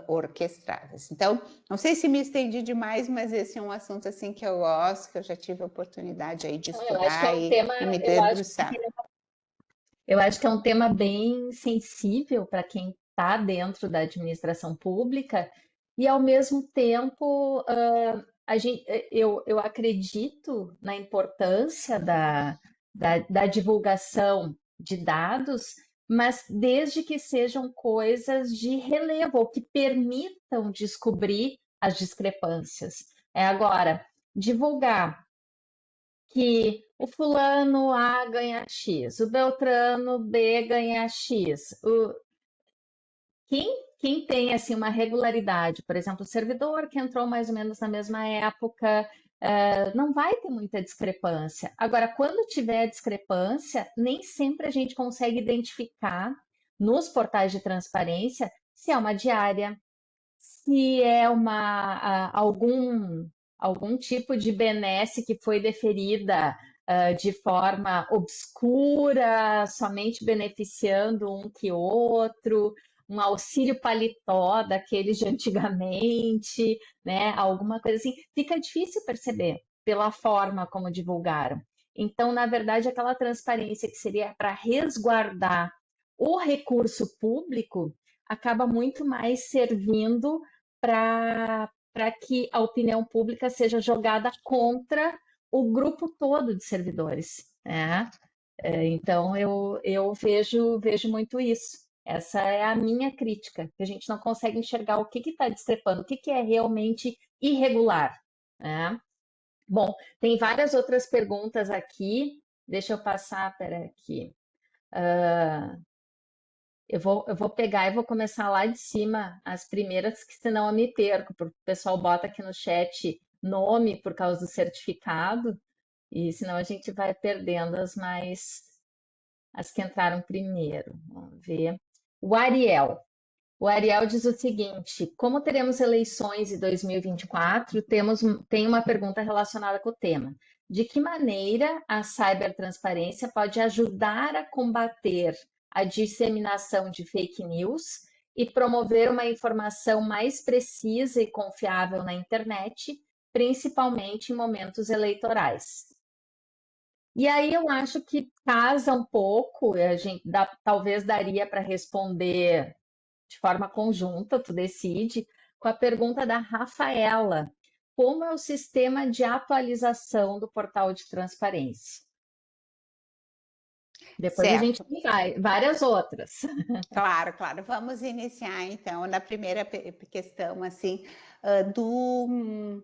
orquestradas. Então, não sei se me estendi demais, mas esse é um assunto assim que eu gosto, que eu já tive a oportunidade aí de Eu acho que é estudar um tema, e me eu acho debruçar. Eu acho que é um tema bem sensível para quem está dentro da administração pública e, ao mesmo tempo, eu acredito na importância da divulgação de dados, mas desde que sejam coisas de relevo, ou que permitam descobrir as discrepâncias. Agora, divulgar que o fulano A ganha X, o Beltrano B ganha X. Quem tem assim uma regularidade, por exemplo, o servidor que entrou mais ou menos na mesma época, não vai ter muita discrepância. Agora, quando tiver discrepância, nem sempre a gente consegue identificar nos portais de transparência se é uma diária, se é algum tipo de benesse que foi deferida de forma obscura, somente beneficiando um que outro, um auxílio paletó daqueles de antigamente, né? Alguma coisa assim. Fica difícil perceber pela forma como divulgaram. Então, na verdade, aquela transparência que seria para resguardar o recurso público acaba muito mais servindo para que a opinião pública seja jogada contra o grupo todo de servidores, né? Então, eu vejo muito isso. Essa é a minha crítica, que a gente não consegue enxergar o que está discrepando, o que é realmente irregular, né? Bom, tem várias outras perguntas aqui. Deixa eu passar, peraí aqui. Eu vou pegar e vou começar lá de cima, as primeiras, que senão eu me perco, porque o pessoal bota aqui no chat nome por causa do certificado, e senão a gente vai perdendo as que entraram primeiro. Vamos ver. O Ariel. O Ariel diz o seguinte: como teremos eleições em 2024, tem uma pergunta relacionada com o tema. De que maneira a cibertransparência pode ajudar a combater a disseminação de fake news e promover uma informação mais precisa e confiável na internet, principalmente em momentos eleitorais? E aí eu acho que casa um pouco, a gente talvez daria para responder de forma conjunta, tu decide, com a pergunta da Rafaela: como é o sistema de atualização do portal de transparência? Depois a gente Certo. tem várias outras. Claro, claro. Vamos iniciar então na primeira questão assim do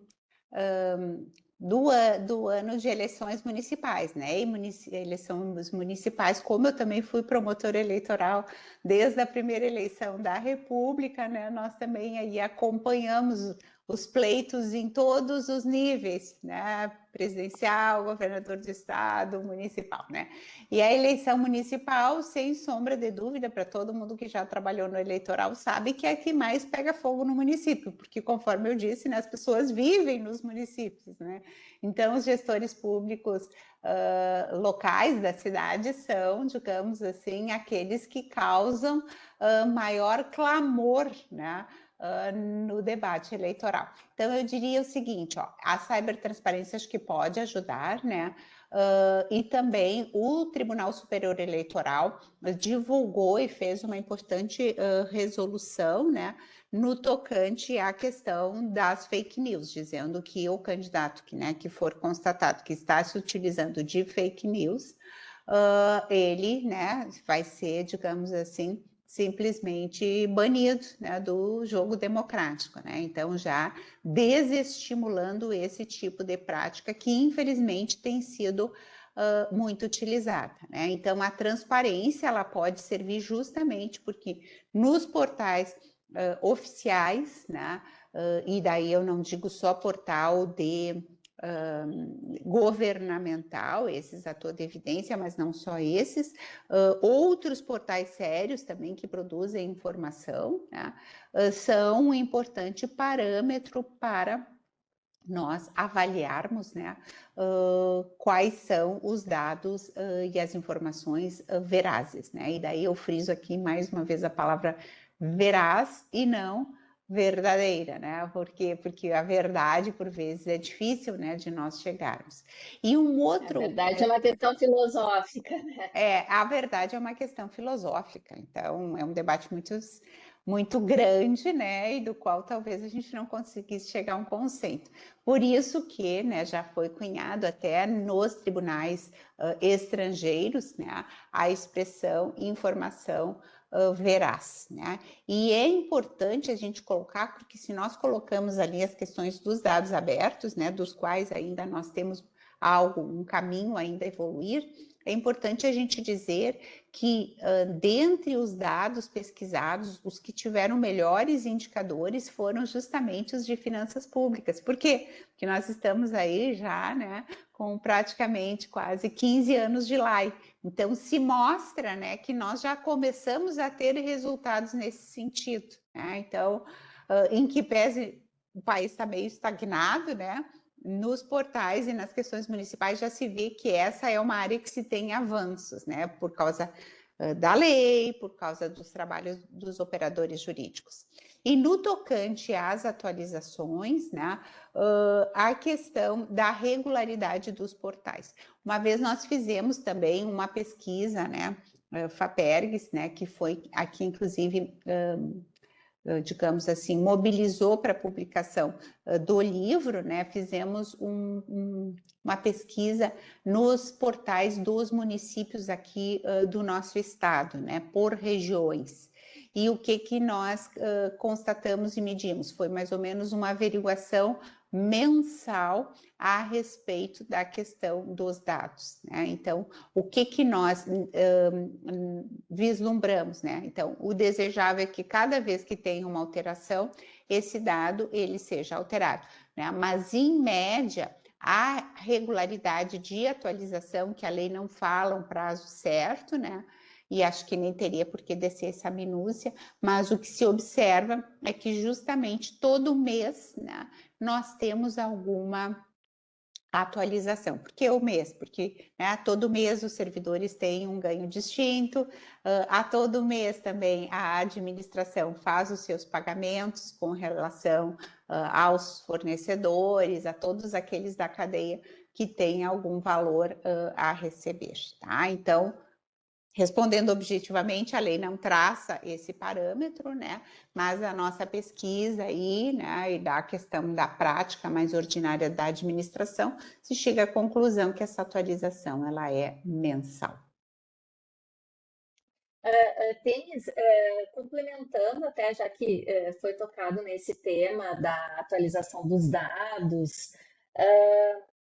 do ano de eleições municipais, né? E eleições municipais, como eu também fui promotora eleitoral desde a primeira eleição da República, né? Nós também aí acompanhamos os pleitos em todos os níveis, né? Presidencial, governador de estado, municipal, né? E a eleição municipal, sem sombra de dúvida, para todo mundo que já trabalhou no eleitoral, sabe que é a que mais pega fogo no município, porque, conforme eu disse, né, as pessoas vivem nos municípios, né? Então, os gestores públicos locais da cidade são, digamos assim, aqueles que causam maior clamor, né? No debate eleitoral. Então, eu diria o seguinte, ó, a cibertransparência acho que pode ajudar, né? E também o Tribunal Superior Eleitoral divulgou e fez uma importante resolução, né, no tocante à questão das fake news, dizendo que o candidato que for constatado que está se utilizando de fake news, ele, né, vai ser, digamos assim, simplesmente banido, né, do jogo democrático, né? Então já desestimulando esse tipo de prática que infelizmente tem sido muito utilizada, né? Então a transparência ela pode servir justamente porque nos portais oficiais, né? E daí eu não digo só portal de governamental, esses a toda evidência, mas não só esses, outros portais sérios também que produzem informação, né, são um importante parâmetro para nós avaliarmos, né, quais são os dados e as informações verazes, né? E daí eu friso aqui mais uma vez a palavra veraz e não verdadeira, né? Porque a verdade por vezes é difícil, né, de nós chegarmos. E um A outro verdade é uma questão filosófica, né? a verdade é uma questão filosófica, então é um debate muito grande, né, e do qual talvez a gente não conseguisse chegar a um consenso. Por isso que, né, já foi cunhado até nos tribunais estrangeiros, né, a expressão informação veraz, né? E é importante a gente colocar, porque se nós colocamos ali as questões dos dados abertos, né, dos quais ainda nós temos um caminho ainda a evoluir, é importante a gente dizer que, dentre os dados pesquisados, os que tiveram melhores indicadores foram justamente os de finanças públicas. Por quê? Porque nós estamos aí já, né, com praticamente quase 15 anos de LAI. Então, se mostra, né, que nós já começamos a ter resultados nesse sentido, né? Então, em que pese o país está meio estagnado, né? Nos portais e nas questões municipais já se vê que essa é uma área que se tem avanços, né? Por causa da lei, por causa dos trabalhos dos operadores jurídicos. E no tocante às atualizações, né, a questão da regularidade dos portais. Uma vez nós fizemos também uma pesquisa, né, FAPERGS, né, que foi aqui, inclusive, digamos assim, mobilizou para a publicação do livro, né? Fizemos uma pesquisa nos portais dos municípios aqui do nosso estado, né? Por regiões. E o que nós constatamos e medimos? Foi mais ou menos uma averiguação mensal a respeito da questão dos dados, né? Então, o que nós vislumbramos, né? Então, o desejável é que cada vez que tem uma alteração, esse dado ele seja alterado, né? Mas em média, a regularidade de atualização, que a lei não fala um prazo certo, né? E acho que nem teria por que descer essa minúcia, mas o que se observa é que justamente todo mês, né, nós temos alguma atualização. Por que o mês? Porque, né, todo mês os servidores têm um ganho distinto, a todo mês também a administração faz os seus pagamentos com relação aos fornecedores, a todos aqueles da cadeia que têm algum valor a receber, tá? Então, respondendo objetivamente, a lei não traça esse parâmetro, né? Mas a nossa pesquisa aí, né, e da questão da prática mais ordinária da administração, se chega à conclusão que essa atualização ela é mensal. Temis, complementando até, já que foi tocado nesse tema da atualização dos dados,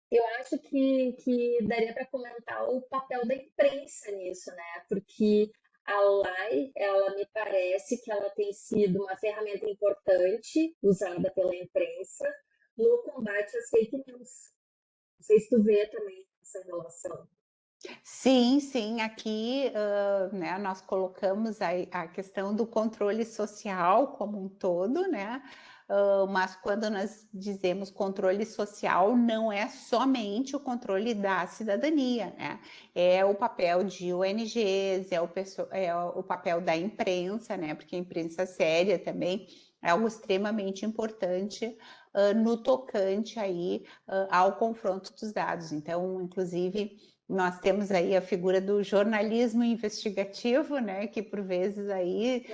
eu acho que daria para comentar o papel da imprensa nisso, né? Porque a LAI, ela me parece que ela tem sido uma ferramenta importante usada pela imprensa no combate às fake news. Não sei se tu vê também essa relação. Sim, aqui né, nós colocamos a questão do controle social como um todo, né? Mas quando nós dizemos controle social, não é somente o controle da cidadania, né? É o papel de ONGs, é o papel da imprensa, né? Porque a imprensa séria também é algo extremamente importante no tocante aí ao confronto dos dados. Então, inclusive, nós temos aí a figura do jornalismo investigativo, né, que por vezes aí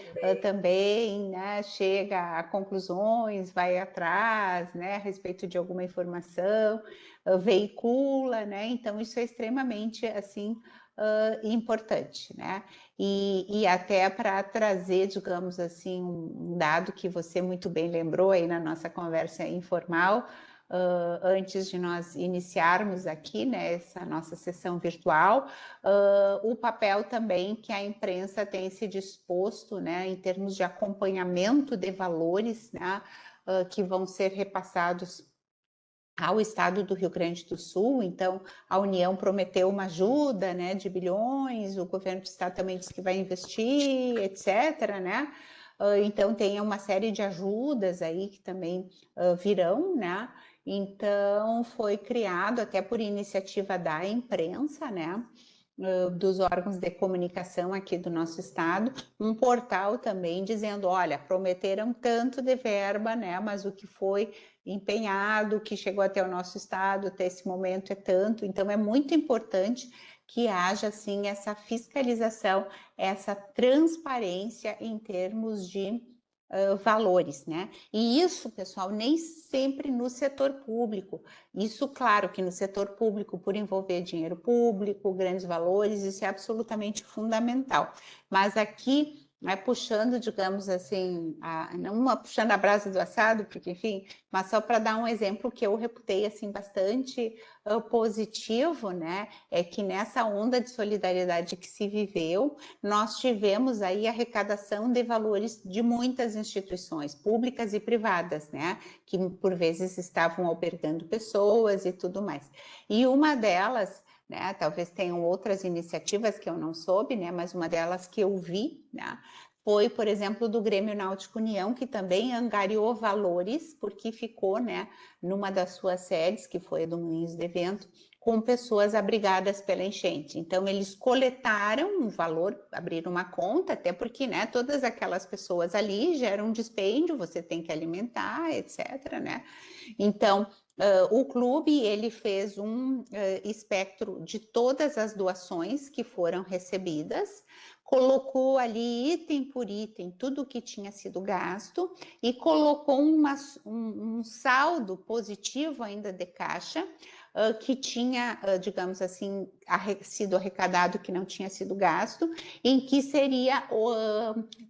também né, chega a conclusões, vai atrás, né, a respeito de alguma informação, veicula, né, então isso é extremamente, assim, importante, né, e até para trazer, digamos assim, um dado que você muito bem lembrou aí na nossa conversa informal, antes de nós iniciarmos aqui, né, essa nossa sessão virtual, o papel também que a imprensa tem se disposto, né, em termos de acompanhamento de valores, né, que vão ser repassados ao estado do Rio Grande do Sul. Então, a União prometeu uma ajuda, né, de bilhões, o governo do estado também disse que vai investir, etc., né? Então, tem uma série de ajudas aí que também virão, né? Então, foi criado, até por iniciativa da imprensa, né, dos órgãos de comunicação aqui do nosso estado, um portal também dizendo, olha, prometeram tanto de verba, né, mas o que foi empenhado, o que chegou até o nosso estado até esse momento é tanto. Então é muito importante que haja assim essa fiscalização, essa transparência em termos de valores, né? E isso, pessoal, nem sempre no setor público. Isso, claro, que no setor público, por envolver dinheiro público, grandes valores, isso é absolutamente fundamental. Mas aqui, né, puxando, digamos assim, não puxando a brasa do assado, porque, enfim, mas só para dar um exemplo que eu reputei assim bastante positivo, né? É que nessa onda de solidariedade que se viveu, nós tivemos aí arrecadação de valores de muitas instituições públicas e privadas, né? Que por vezes estavam albergando pessoas e tudo mais. E uma delas, né, talvez tenham outras iniciativas que eu não soube, né, mas uma delas que eu vi, né, foi, por exemplo, do Grêmio Náutico União, que também angariou valores, porque ficou, né, numa das suas sedes, que foi a do Moinhos de Vento, com pessoas abrigadas pela enchente. Então, eles coletaram um valor, abriram uma conta, até porque, né, todas aquelas pessoas ali geram um dispêndio, você tem que alimentar, etc., né? Então, o clube, ele fez um espectro de todas as doações que foram recebidas, colocou ali item por item tudo que tinha sido gasto e colocou um saldo positivo ainda de caixa, que tinha, digamos assim, sido arrecadado, que não tinha sido gasto, em que seria,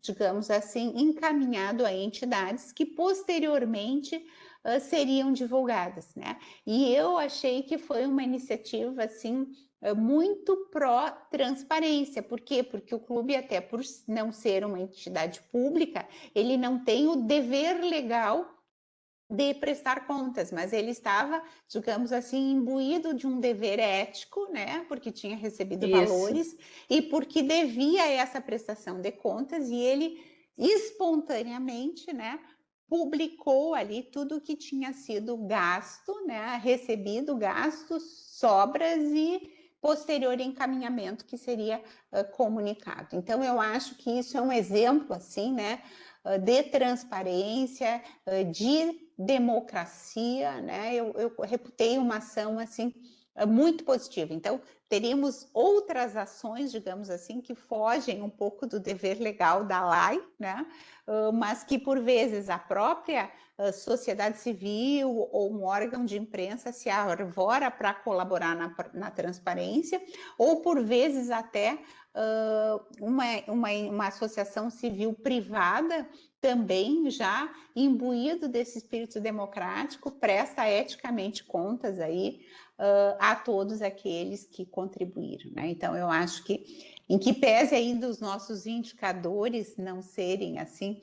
digamos assim, encaminhado a entidades que posteriormente seriam divulgadas, né? E eu achei que foi uma iniciativa, assim, muito pró-transparência. Por quê? Porque o clube, até por não ser uma entidade pública, ele não tem o dever legal de prestar contas, mas ele estava, digamos assim, imbuído de um dever ético, né? Porque tinha recebido valores e porque devia essa prestação de contas, e ele espontaneamente, né, publicou ali tudo que tinha sido gasto, né, recebido, gastos, sobras e posterior encaminhamento que seria comunicado. Então, eu acho que isso é um exemplo, assim, né, de transparência, de democracia, né? Eu reputei uma ação assim muito positiva. Então, teríamos outras ações, digamos assim, que fogem um pouco do dever legal da lei, né? Mas que por vezes a própria sociedade civil ou um órgão de imprensa se arvora para colaborar na transparência, ou por vezes até uma associação civil privada também já imbuído desse espírito democrático, presta eticamente contas aí a todos aqueles que contribuíram, né? Então, eu acho que, em que pese aí dos nossos indicadores não serem assim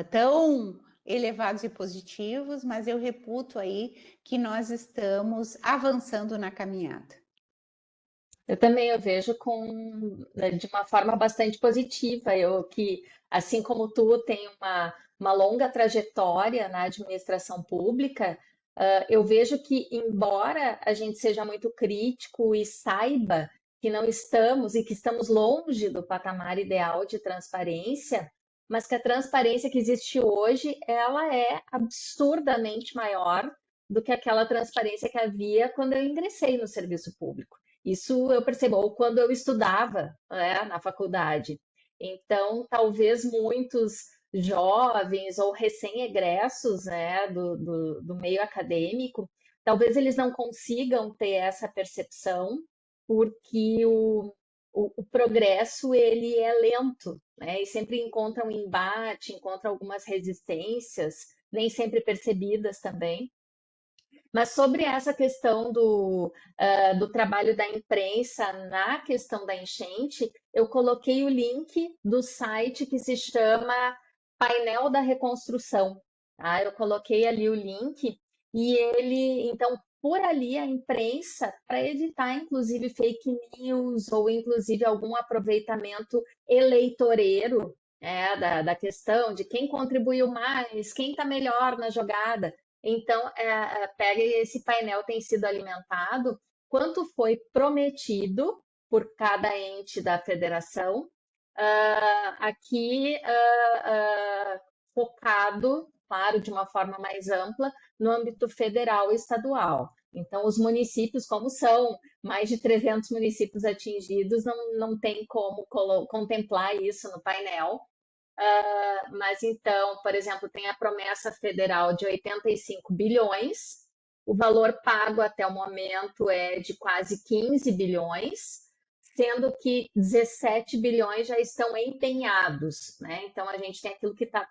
tão elevados e positivos, mas eu reputo aí que nós estamos avançando na caminhada. Eu também eu vejo de uma forma bastante positiva. Eu que, assim como tu, tenho uma longa trajetória na administração pública, eu vejo que, embora a gente seja muito crítico e saiba que não estamos e que estamos longe do patamar ideal de transparência, mas que a transparência que existe hoje, ela é absurdamente maior do que aquela transparência que havia quando eu ingressei no serviço público. Isso eu percebo, ou quando eu estudava, né, na faculdade. Então, talvez muitos jovens ou recém-egressos, né, do meio acadêmico, talvez eles não consigam ter essa percepção, porque o progresso ele é lento, né, e sempre encontra um embate, encontra algumas resistências, nem sempre percebidas também. Mas sobre essa questão do trabalho da imprensa na questão da enchente, eu coloquei o link do site que se chama Painel da Reconstrução. Tá? Eu coloquei ali o link e ele, então, por ali a imprensa para evitar, inclusive, fake news ou, inclusive, algum aproveitamento eleitoreiro, da questão de quem contribuiu mais, quem está melhor na jogada. Então, pega esse painel tem sido alimentado, quanto foi prometido por cada ente da federação, aqui focado, claro, de uma forma mais ampla, no âmbito federal e estadual. Então, os municípios, como são mais de 300 municípios atingidos, não tem como contemplar isso no painel. Mas então, por exemplo, tem a promessa federal de 85 bilhões, o valor pago até o momento é de quase 15 bilhões, sendo que 17 bilhões já estão empenhados, né? Então, a gente tem aquilo que tá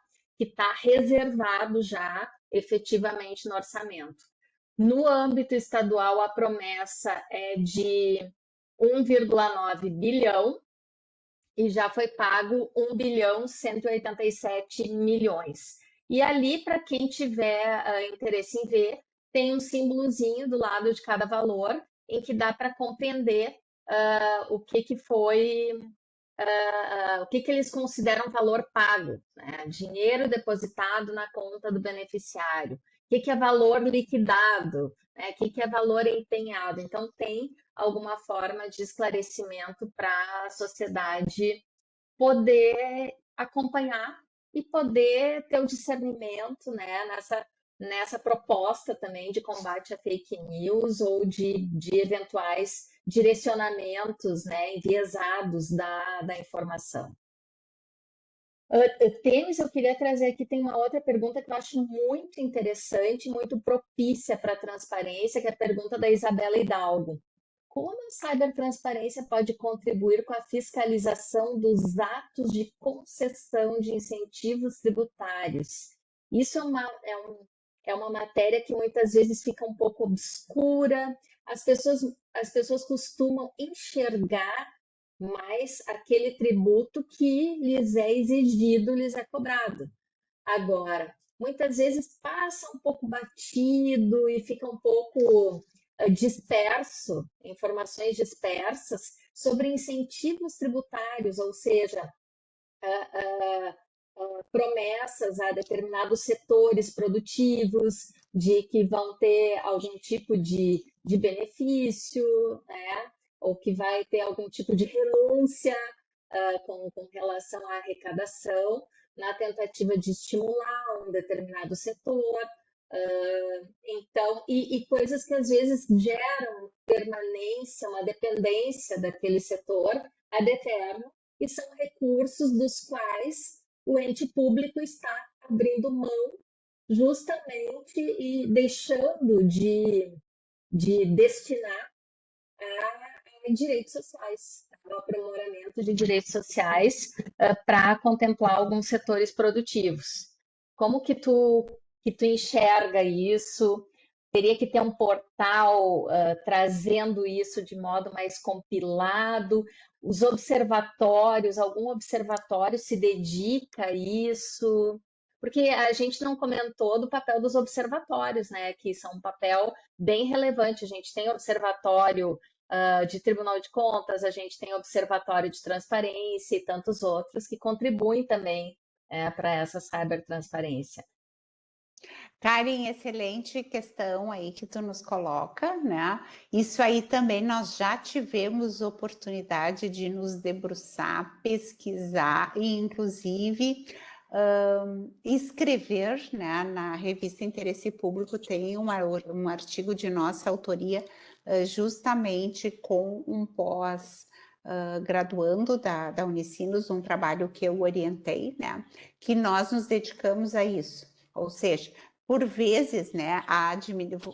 reservado já efetivamente no orçamento. No âmbito estadual, a promessa é de 1,9 bilhão e já foi pago 1 bilhão 187 milhões. E ali, para quem tiver interesse em ver, tem um símbolozinho do lado de cada valor, em que dá para compreender o que foi, o que eles consideram valor pago, né? Dinheiro depositado na conta do beneficiário, o que é valor liquidado, né? O que é valor empenhado. Então, tem alguma forma de esclarecimento para a sociedade poder acompanhar e poder ter o discernimento, né, nessa proposta também de combate a fake news ou de eventuais direcionamentos, né, enviesados da informação. Tênis, eu queria trazer aqui, tem uma outra pergunta que eu acho muito interessante, muito propícia para a transparência, que é a pergunta da Isabela Hidalgo. Como a cibertransparência pode contribuir com a fiscalização dos atos de concessão de incentivos tributários? Isso é uma matéria que muitas vezes fica um pouco obscura. As pessoas costumam enxergar mais aquele tributo que lhes é exigido, lhes é cobrado. Agora, muitas vezes passa um pouco batido e fica um pouco disperso, informações dispersas sobre incentivos tributários, ou seja, promessas a determinados setores produtivos de que vão ter algum tipo de benefício, né? Ou que vai ter algum tipo de renúncia com relação à arrecadação, na tentativa de estimular um determinado setor. Então, e coisas que às vezes geram permanência, uma dependência daquele setor ad eterno, e são recursos dos quais o ente público está abrindo mão justamente e deixando de destinar a direitos sociais, ao aprimoramento de direitos sociais para contemplar alguns setores produtivos. Como que tu enxerga isso? Teria que ter um portal trazendo isso de modo mais compilado? Os observatórios, algum observatório se dedica a isso? Porque a gente não comentou do papel dos observatórios, né? Que são um papel bem relevante. A gente tem observatório de Tribunal de Contas, a gente tem observatório de transparência e tantos outros que contribuem também para essa cybertransparência. Karen, excelente questão aí que tu nos coloca, né? Isso aí também nós já tivemos oportunidade de nos debruçar, pesquisar e, inclusive, escrever, né? Na revista Interesse Público tem um artigo de nossa autoria justamente com um graduando da Unicinos, um trabalho que eu orientei, né? Que nós nos dedicamos a isso, ou seja, por vezes, né,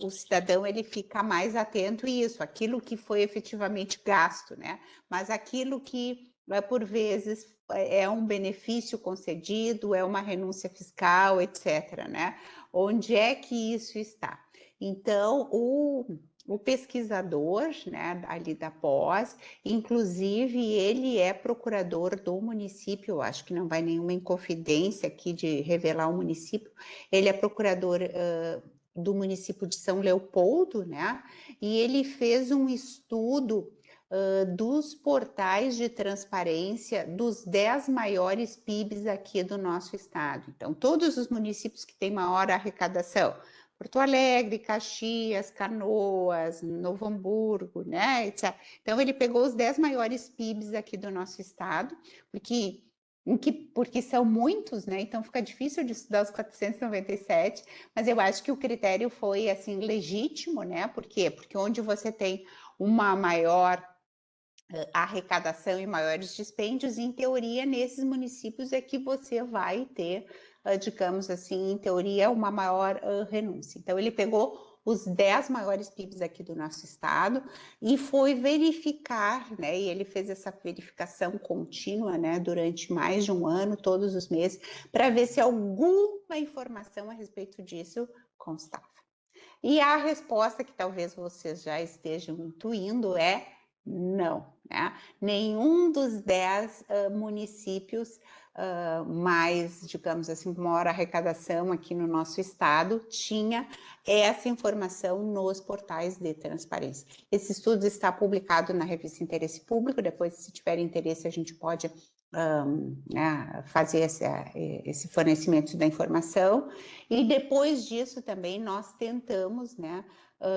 o cidadão ele fica mais atento a isso, aquilo que foi efetivamente gasto, né? Mas aquilo que, por vezes, é um benefício concedido, é uma renúncia fiscal, etc., né? Onde é que isso está? Então, o pesquisador, né, ali da pós, inclusive ele é procurador do município, eu acho que não vai nenhuma inconfidência aqui de revelar o município, ele é procurador do município de São Leopoldo, né? E ele fez um estudo dos portais de transparência dos 10 maiores PIBs aqui do nosso estado. Então, todos os municípios que têm maior arrecadação, Porto Alegre, Caxias, Canoas, Novo Hamburgo, né, etc. Então, ele pegou os 10 maiores PIBs aqui do nosso estado, porque são muitos, né? Então fica difícil de estudar os 497, mas eu acho que o critério foi assim legítimo, né? Por quê? Porque onde você tem uma maior arrecadação e maiores dispêndios, em teoria, nesses municípios é que você vai ter, digamos assim, em teoria, uma maior renúncia. Então, ele pegou os 10 maiores PIBs aqui do nosso estado e foi verificar, né? E ele fez essa verificação contínua, né? Durante mais de um ano, todos os meses, para ver se alguma informação a respeito disso constava. E a resposta que talvez vocês já estejam intuindo é não, né? Nenhum dos 10 municípios mais, digamos assim, com maior arrecadação aqui no nosso estado tinha essa informação nos portais de transparência. Esse estudo está publicado na revista Interesse Público, depois, se tiver interesse, a gente pode fazer esse fornecimento da informação. E depois disso também nós tentamos, né,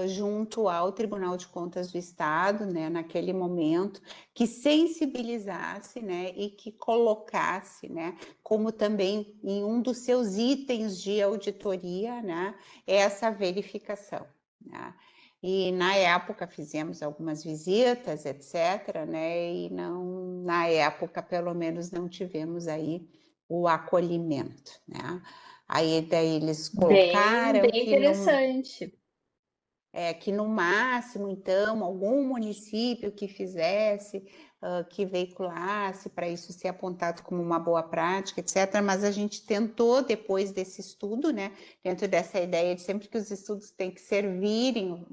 junto ao Tribunal de Contas do Estado, né, naquele momento, que sensibilizasse, né, e que colocasse, né, como também em um dos seus itens de auditoria, né, essa verificação, né. E na época fizemos algumas visitas, etc., né, e não, na época, pelo menos, não tivemos aí o acolhimento, né. Aí daí eles colocaram Bem interessante. que no máximo, então, algum município que fizesse, que veiculasse para isso ser apontado como uma boa prática, etc. Mas a gente tentou, depois desse estudo, né, dentro dessa ideia de sempre que os estudos têm que servirem,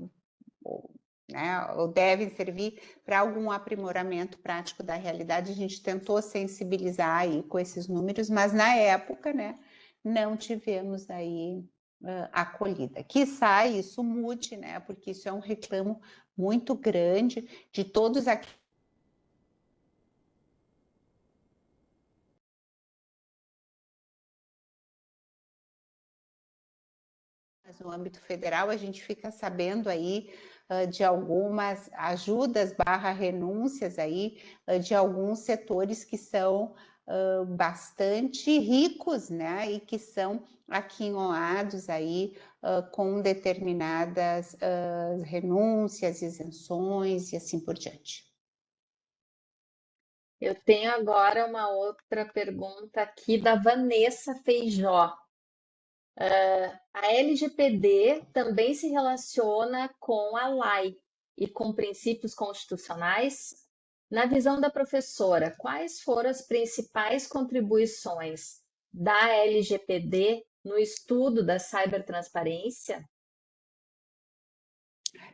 né, ou devem servir para algum aprimoramento prático da realidade, a gente tentou sensibilizar aí com esses números, mas na época, né, não tivemos aí acolhida. Quiçá isso mude, né, porque isso é um reclamo muito grande de todos aqueles no âmbito federal. A gente fica sabendo aí de algumas ajudas barra renúncias aí de alguns setores que são bastante ricos, né, e que são aquinhoados aí com determinadas renúncias, isenções e assim por diante. Eu tenho agora uma outra pergunta aqui da Vanessa Feijó. A LGPD também se relaciona com a lei e com princípios constitucionais? Na visão da professora, quais foram as principais contribuições da LGPD no estudo da cibertransparência?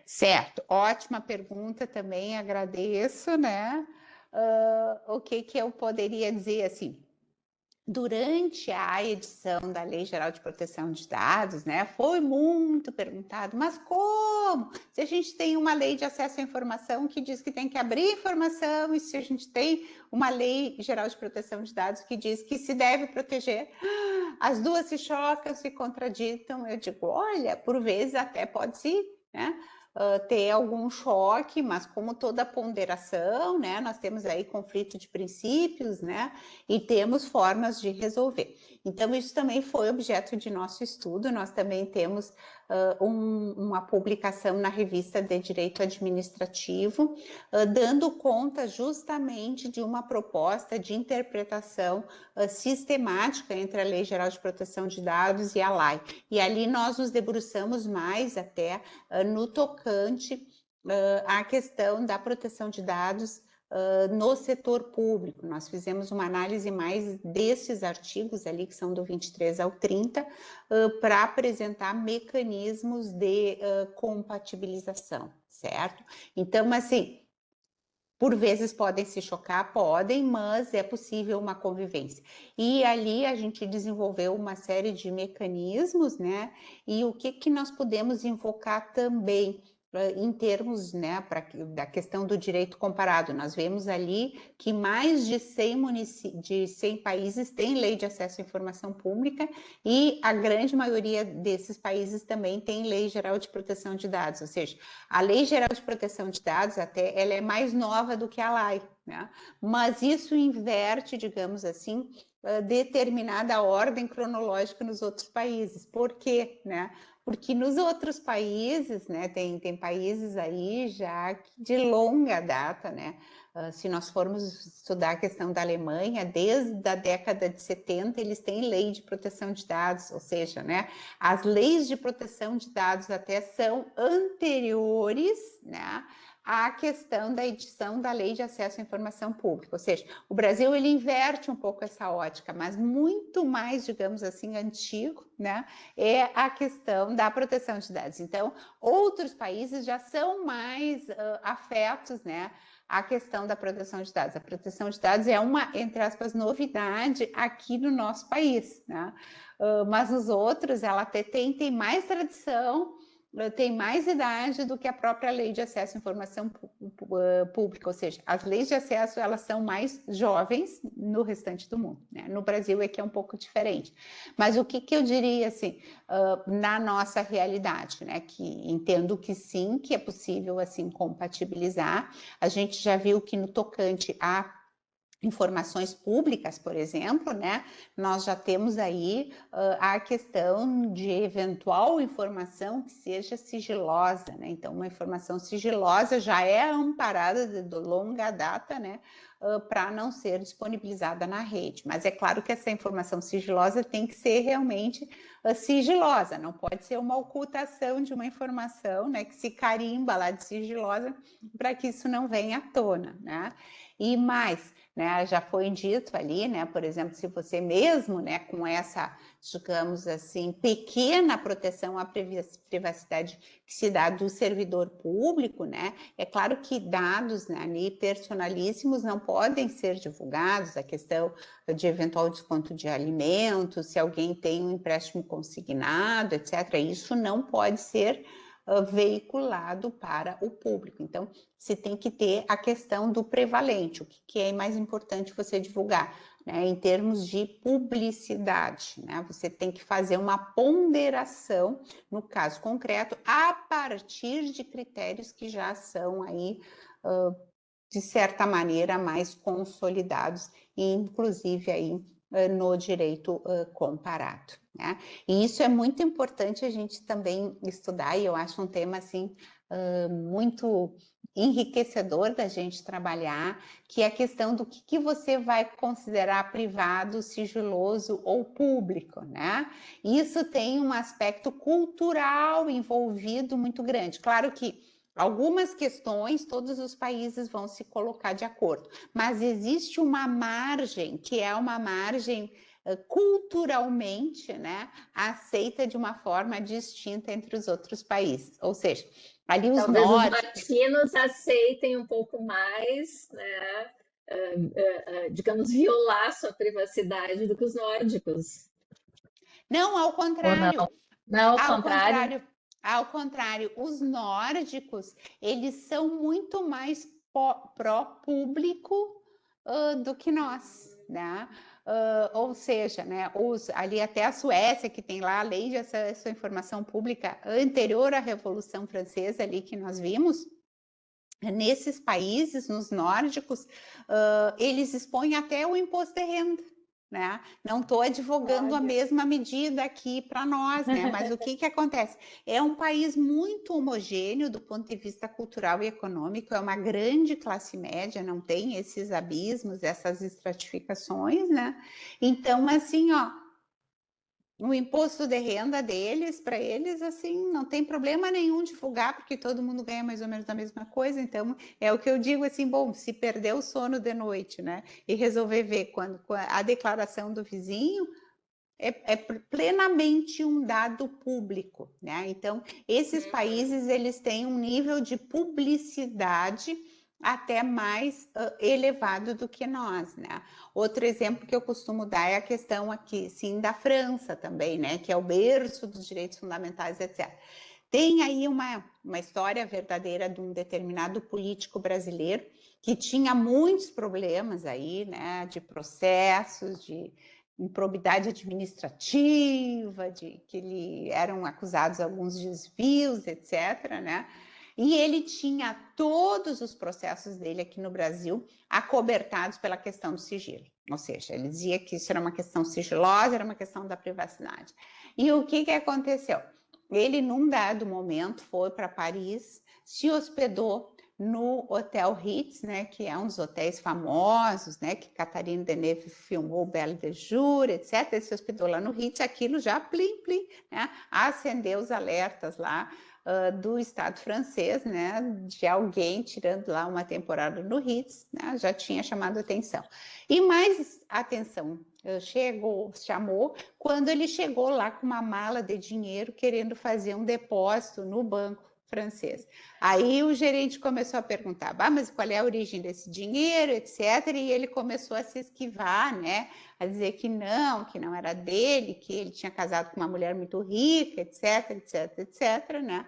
Certo, ótima pergunta também, agradeço, né? O que eu poderia dizer assim? Durante a edição da Lei Geral de Proteção de Dados, né, foi muito perguntado, mas como? Se a gente tem uma lei de acesso à informação que diz que tem que abrir informação, e se a gente tem uma Lei Geral de Proteção de Dados que diz que se deve proteger, as duas se chocam, se contraditam. Eu digo, olha, por vezes até pode se, né, ter algum choque, mas como toda ponderação, né, nós temos aí conflito de princípios, né, e temos formas de resolver. Então, isso também foi objeto de nosso estudo. Nós também temos uma publicação na revista de Direito Administrativo, dando conta justamente de uma proposta de interpretação sistemática entre a Lei Geral de Proteção de Dados e a LAI. E ali nós nos debruçamos mais até no tocante à questão da proteção de dados no setor público. Nós fizemos uma análise mais desses artigos ali, que são do 23 ao 30, para apresentar mecanismos de compatibilização, certo? Então, assim, Por vezes podem se chocar, podem, mas é possível uma convivência. E ali a gente desenvolveu uma série de mecanismos, né? E o que nós podemos invocar também em termos, né, da questão do direito comparado. Nós vemos ali que mais de 100 países têm lei de acesso à informação pública e a grande maioria desses países também tem lei geral de proteção de dados, ou seja, a lei geral de proteção de dados até ela é mais nova do que a lei, né? Mas isso inverte, digamos assim, determinada ordem cronológica nos outros países. Por quê, né? Porque nos outros países, né, tem países aí já de longa data, né? Se nós formos estudar a questão da Alemanha, desde a década de 70, eles têm lei de proteção de dados, ou seja, né, as leis de proteção de dados até são anteriores, né, à questão da edição da Lei de Acesso à Informação Pública, ou seja, o Brasil ele inverte um pouco essa ótica, mas muito mais, digamos assim, antigo, né, é a questão da proteção de dados. Então, outros países já são mais afetos, né, à questão da proteção de dados. A proteção de dados é uma, entre aspas, novidade aqui no nosso país, né? Mas nos outros ela até tem mais tradição, tem mais idade do que a própria lei de acesso à informação pública, ou seja, as leis de acesso elas são mais jovens no restante do mundo, né? No Brasil é que é um pouco diferente. Mas o que eu diria assim, na nossa realidade, né? Que entendo que sim, que é possível assim compatibilizar. A gente já viu que no tocante a informações públicas, por exemplo, né? Nós já temos aí a questão de eventual informação que seja sigilosa, né? Então, uma informação sigilosa já é amparada de longa data, né? Para não ser disponibilizada na rede. Mas é claro que essa informação sigilosa tem que ser realmente sigilosa, não pode ser uma ocultação de uma informação, né? Que se carimba lá de sigilosa para que isso não venha à tona, né? E mais, né, já foi dito ali, né, por exemplo, se você mesmo, né, com essa, digamos assim, pequena proteção à privacidade que se dá do servidor público, né, é claro que dados, né, ali personalíssimos não podem ser divulgados, a questão de eventual desconto de alimentos, se alguém tem um empréstimo consignado, etc., isso não pode ser veiculado para o público. Então, você tem que ter a questão do prevalente, o que é mais importante você divulgar, né, em termos de publicidade, né? Você tem que fazer uma ponderação, no caso concreto, a partir de critérios que já são aí, de certa maneira, mais consolidados, e inclusive aí no direito comparado, né? E isso é muito importante a gente também estudar, e eu acho um tema assim muito enriquecedor da gente trabalhar, que é a questão do que você vai considerar privado, sigiloso ou público, né? Isso tem um aspecto cultural envolvido muito grande. Claro que algumas questões todos os países vão se colocar de acordo, mas existe uma margem que é uma margem culturalmente, né, aceita de uma forma distinta entre os outros países. Ou seja, ali os Talvez os nórdicos... latinos aceitem um pouco mais, né, digamos, violar sua privacidade do que os nórdicos. Não, ao Ou não? contrário. Não, ao Ao contrário. contrário, ao contrário, os nórdicos, eles são muito mais pró-público do que nós, né? Ou seja, né, ali até a Suécia, que tem lá a lei de acesso à informação pública anterior à Revolução Francesa, ali que nós vimos, nesses países, nos nórdicos, eles expõem até o imposto de renda, né? Não estou advogando a mesma medida aqui para nós, né? Mas o que acontece? É um país muito homogêneo do ponto de vista cultural e econômico, é uma grande classe média, não tem esses abismos, essas estratificações, né? Então, assim, ó, o imposto de renda deles, para eles, assim, não tem problema nenhum divulgar, porque todo mundo ganha mais ou menos a mesma coisa. Então, é o que eu digo assim, bom, se perder o sono de noite, né, e resolver ver quando a declaração do vizinho, é plenamente um dado público, né? Então, esses países, eles têm um nível de publicidade até mais elevado do que nós, né? Outro exemplo que eu costumo dar é a questão aqui, sim, da França também, né? Que é o berço dos direitos fundamentais, etc. Tem aí uma história verdadeira de um determinado político brasileiro que tinha muitos problemas aí, né? De processos, de improbidade administrativa, de que eram acusados de alguns desvios, etc., né? E ele tinha todos os processos dele aqui no Brasil acobertados pela questão do sigilo. Ou seja, ele dizia que isso era uma questão sigilosa, era uma questão da privacidade. E o que aconteceu? Ele, num dado momento, foi para Paris, se hospedou no Hotel Ritz, né, que é um dos hotéis famosos, né, que Catherine Deneuve filmou Belle de Jour, etc. Ele se hospedou lá no Ritz, aquilo já plim, plim, né, acendeu os alertas lá do Estado francês, né, de alguém tirando lá uma temporada no Ritz, né, já tinha chamado atenção. E mais atenção chamou quando ele chegou lá com uma mala de dinheiro querendo fazer um depósito no banco francês. Aí o gerente começou a perguntar, mas qual é a origem desse dinheiro, etc. E ele começou a se esquivar, né, a dizer que não era dele, que ele tinha casado com uma mulher muito rica, etc, etc, etc, né?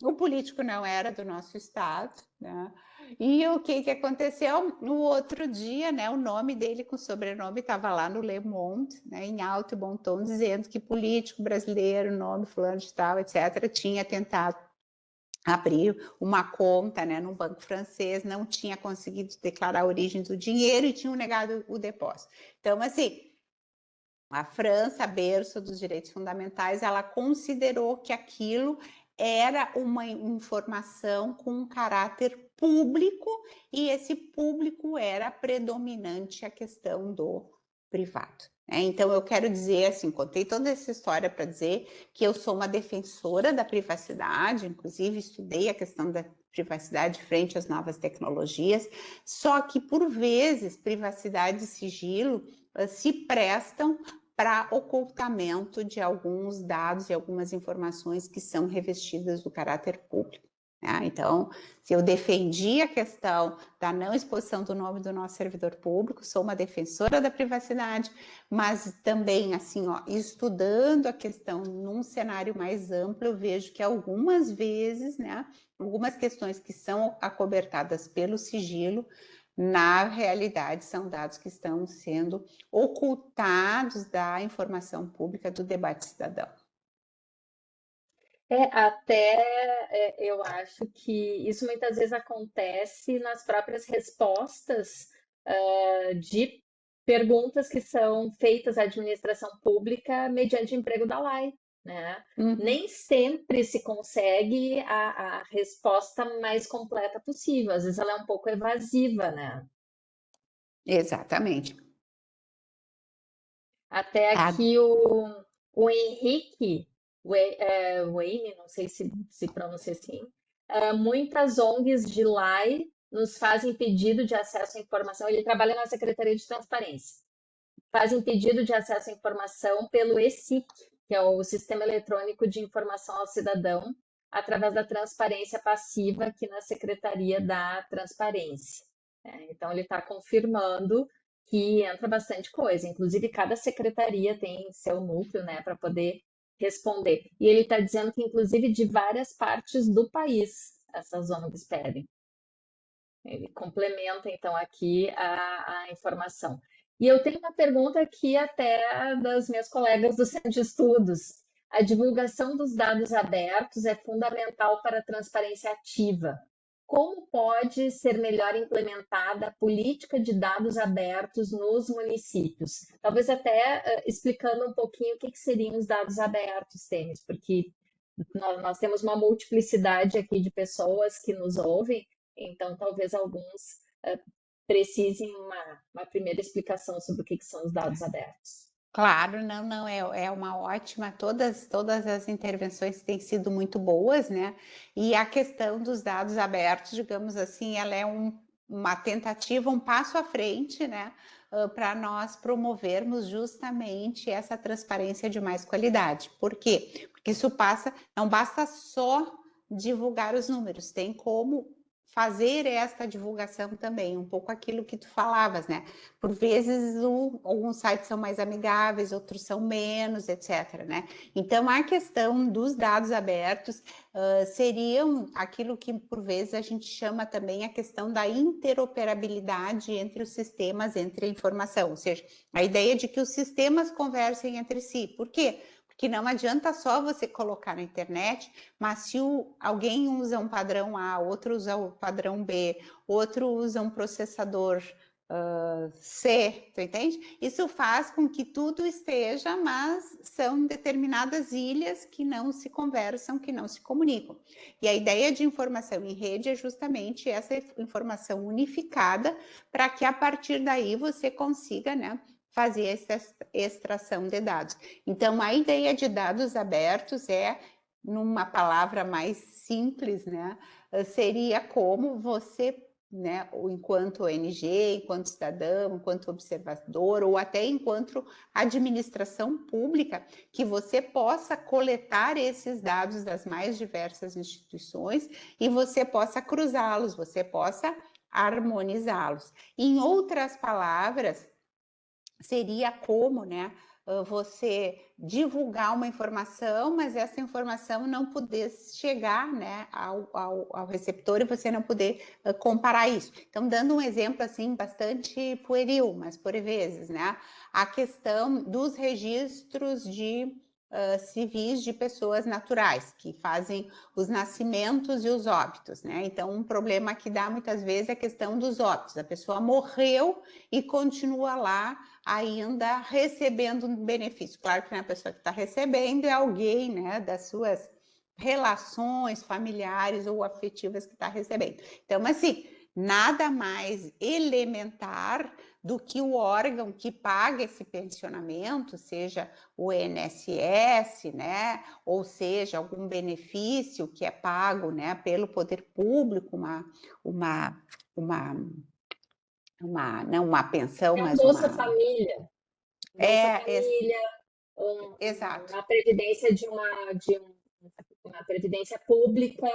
O político não era do nosso estado, né? E o que aconteceu? No outro dia, né, o nome dele com o sobrenome estava lá no Le Monde, né, em alto e bom tom, dizendo que político brasileiro, nome fulano de tal, etc., tinha tentado abrir uma conta, né, no banco francês, não tinha conseguido declarar a origem do dinheiro e tinham negado o depósito. Então, assim, a França, berço dos direitos fundamentais, ela considerou que aquilo era uma informação com um caráter público e esse público era predominante a questão do privado. Então, eu quero dizer assim, contei toda essa história para dizer que eu sou uma defensora da privacidade, inclusive estudei a questão da privacidade frente às novas tecnologias, só que, por vezes, privacidade e sigilo se prestam para ocultamento de alguns dados e algumas informações que são revestidas do caráter público. Né? Então, se eu defendi a questão da não exposição do nome do nosso servidor público, sou uma defensora da privacidade, mas também, assim, estudando a questão num cenário mais amplo, eu vejo que algumas vezes, né, algumas questões que são acobertadas pelo sigilo, na realidade, são dados que estão sendo ocultados da informação pública do debate cidadão. Eu acho que isso muitas vezes acontece nas próprias respostas de perguntas que são feitas à administração pública mediante emprego da lei, né? Nem sempre se consegue a resposta mais completa possível, às vezes ela é um pouco evasiva, né? Exatamente. Até aqui o Henrique Wayne, não sei se pronuncia assim, muitas ONGs de LAI nos fazem pedido de acesso à informação. Ele trabalha na Secretaria de Transparência. Fazem pedido de acesso à informação pelo ESIC, que é o Sistema Eletrônico de Informação ao Cidadão, através da transparência passiva aqui na Secretaria da Transparência. Então, ele está confirmando que entra bastante coisa. Inclusive, cada secretaria tem seu núcleo, né, para poder responder. E ele está dizendo que, inclusive, de várias partes do país, essas ONGs pedem. Ele complementa, então, aqui a informação. E eu tenho uma pergunta aqui até das minhas colegas do Centro de Estudos. A divulgação dos dados abertos é fundamental para a transparência ativa. Como pode ser melhor implementada a política de dados abertos nos municípios? Talvez até explicando um pouquinho o que seriam os dados abertos, Temis, porque nós temos uma multiplicidade aqui de pessoas que nos ouvem, então talvez alguns precisem uma primeira explicação sobre o que são os dados abertos. Claro, não, é uma ótima, todas as intervenções têm sido muito boas, né? E a questão dos dados abertos, digamos assim, ela é uma tentativa, um passo à frente, né? Para nós promovermos justamente essa transparência de mais qualidade. Por quê? Porque isso não basta só divulgar os números, tem como fazer esta divulgação também, um pouco aquilo que tu falavas, né? Por vezes alguns sites são mais amigáveis, outros são menos, etc, né? Então a questão dos dados abertos seriam aquilo que por vezes a gente chama também a questão da interoperabilidade entre os sistemas, entre a informação, ou seja, a ideia de que os sistemas conversem entre si. Por quê? Porque não adianta só você colocar na internet, mas se alguém usa um padrão A, outro usa o padrão B, outro usa um processador C, tu entende? Isso faz com que tudo esteja, mas são determinadas ilhas que não se conversam, que não se comunicam. E a ideia de informação em rede é justamente essa informação unificada, para que a partir daí você consiga, né, fazer essa extração de dados. Então, a ideia de dados abertos é, numa palavra mais simples, né, seria como você, né, enquanto ONG, enquanto cidadão, enquanto observador, ou até enquanto administração pública, que você possa coletar esses dados das mais diversas instituições e você possa cruzá-los, você possa harmonizá-los. Em outras palavras, seria como, né, você divulgar uma informação, mas essa informação não poder chegar, né, ao receptor e você não poder comparar isso. Então, dando um exemplo assim bastante pueril, mas por vezes, né, a questão dos registros de civis de pessoas naturais, que fazem os nascimentos e os óbitos, né? Então, um problema que dá muitas vezes é a questão dos óbitos. A pessoa morreu e continua lá ainda recebendo um benefício. Claro que a pessoa que está recebendo é alguém, né, das suas relações familiares ou afetivas que está recebendo. Então, assim, nada mais elementar do que o órgão que paga esse pensionamento, seja o INSS, né, ou seja, algum benefício que é pago, né, pelo poder público, não uma pensão, É um mas Bolsa Família. Bolsa é, Família, exato, uma previdência uma previdência pública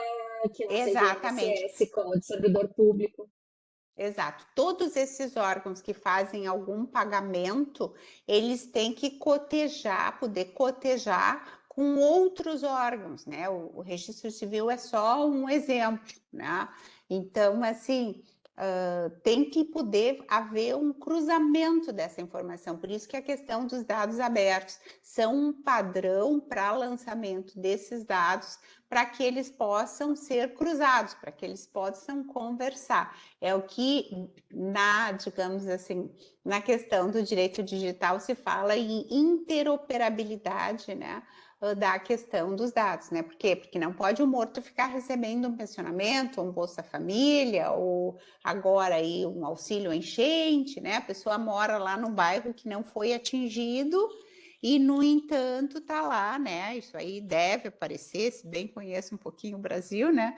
que não seja exatamente. INSS, como de servidor público. Exato. Todos esses órgãos que fazem algum pagamento, eles têm que cotejar, poder cotejar com outros órgãos, né? O registro civil é só um exemplo, né? Então, assim, tem que poder haver um cruzamento dessa informação. Por isso que a questão dos dados abertos são um padrão para lançamento desses dados, para que eles possam ser cruzados, para que eles possam conversar. É o que, digamos assim, na questão do direito digital se fala em interoperabilidade, né, da questão dos dados, né? Por quê? Porque não pode o morto ficar recebendo um pensionamento, um Bolsa Família, ou agora aí um auxílio enchente, né? A pessoa mora lá no bairro que não foi atingido e, no entanto, tá lá, né? Isso aí deve aparecer, se bem conheço um pouquinho o Brasil, né?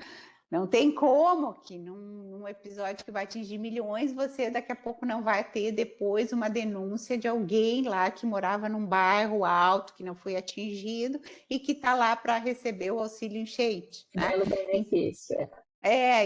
Não tem como que num episódio que vai atingir milhões, você daqui a pouco não vai ter depois uma denúncia de alguém lá que morava num bairro alto, que não foi atingido e que está lá para receber o auxílio enchente, né? Belo benefício.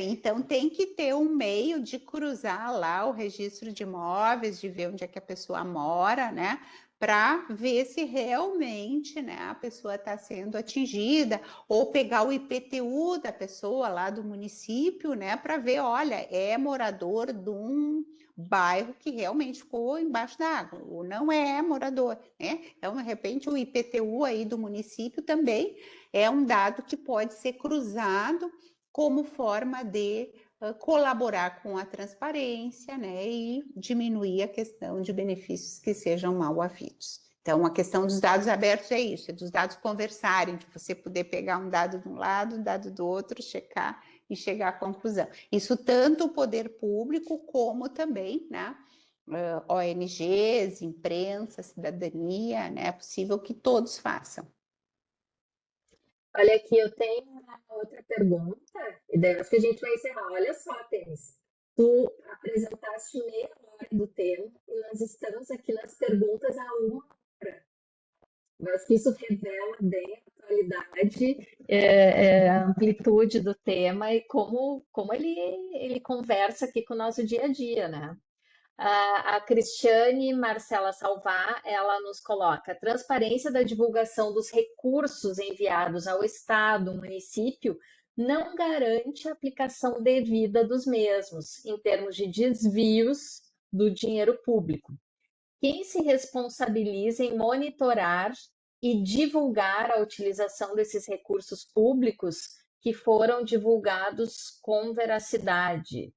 Então tem que ter um meio de cruzar lá o registro de imóveis, de ver onde é que a pessoa mora, né? Para ver se realmente, né, a pessoa está sendo atingida, ou pegar o IPTU da pessoa lá do município, né, para ver, olha, é morador de um bairro que realmente ficou embaixo d'água, ou não é morador, né? Então, de repente, o IPTU aí do município também é um dado que pode ser cruzado como forma de colaborar com a transparência, né, e diminuir a questão de benefícios que sejam mal havidos. Então, a questão dos dados abertos é isso, é dos dados conversarem, de você poder pegar um dado de um lado, um dado do outro, checar e chegar à conclusão. Isso tanto o poder público como também, né, ONGs, imprensa, cidadania, né, é possível que todos façam. Olha aqui, eu tenho uma outra pergunta, e daí acho que a gente vai encerrar. Olha só, Tênis, tu apresentaste meia hora do tema e nós estamos aqui nas perguntas há uma hora. Mas que isso revela bem a tua atualidade, a amplitude do tema e como ele conversa aqui com o nosso dia a dia, né? A Cristiane Marcela Salvar, ela nos coloca: a transparência da divulgação dos recursos enviados ao Estado, município, não garante a aplicação devida dos mesmos, em termos de desvios do dinheiro público. Quem se responsabiliza em monitorar e divulgar a utilização desses recursos públicos que foram divulgados com veracidade?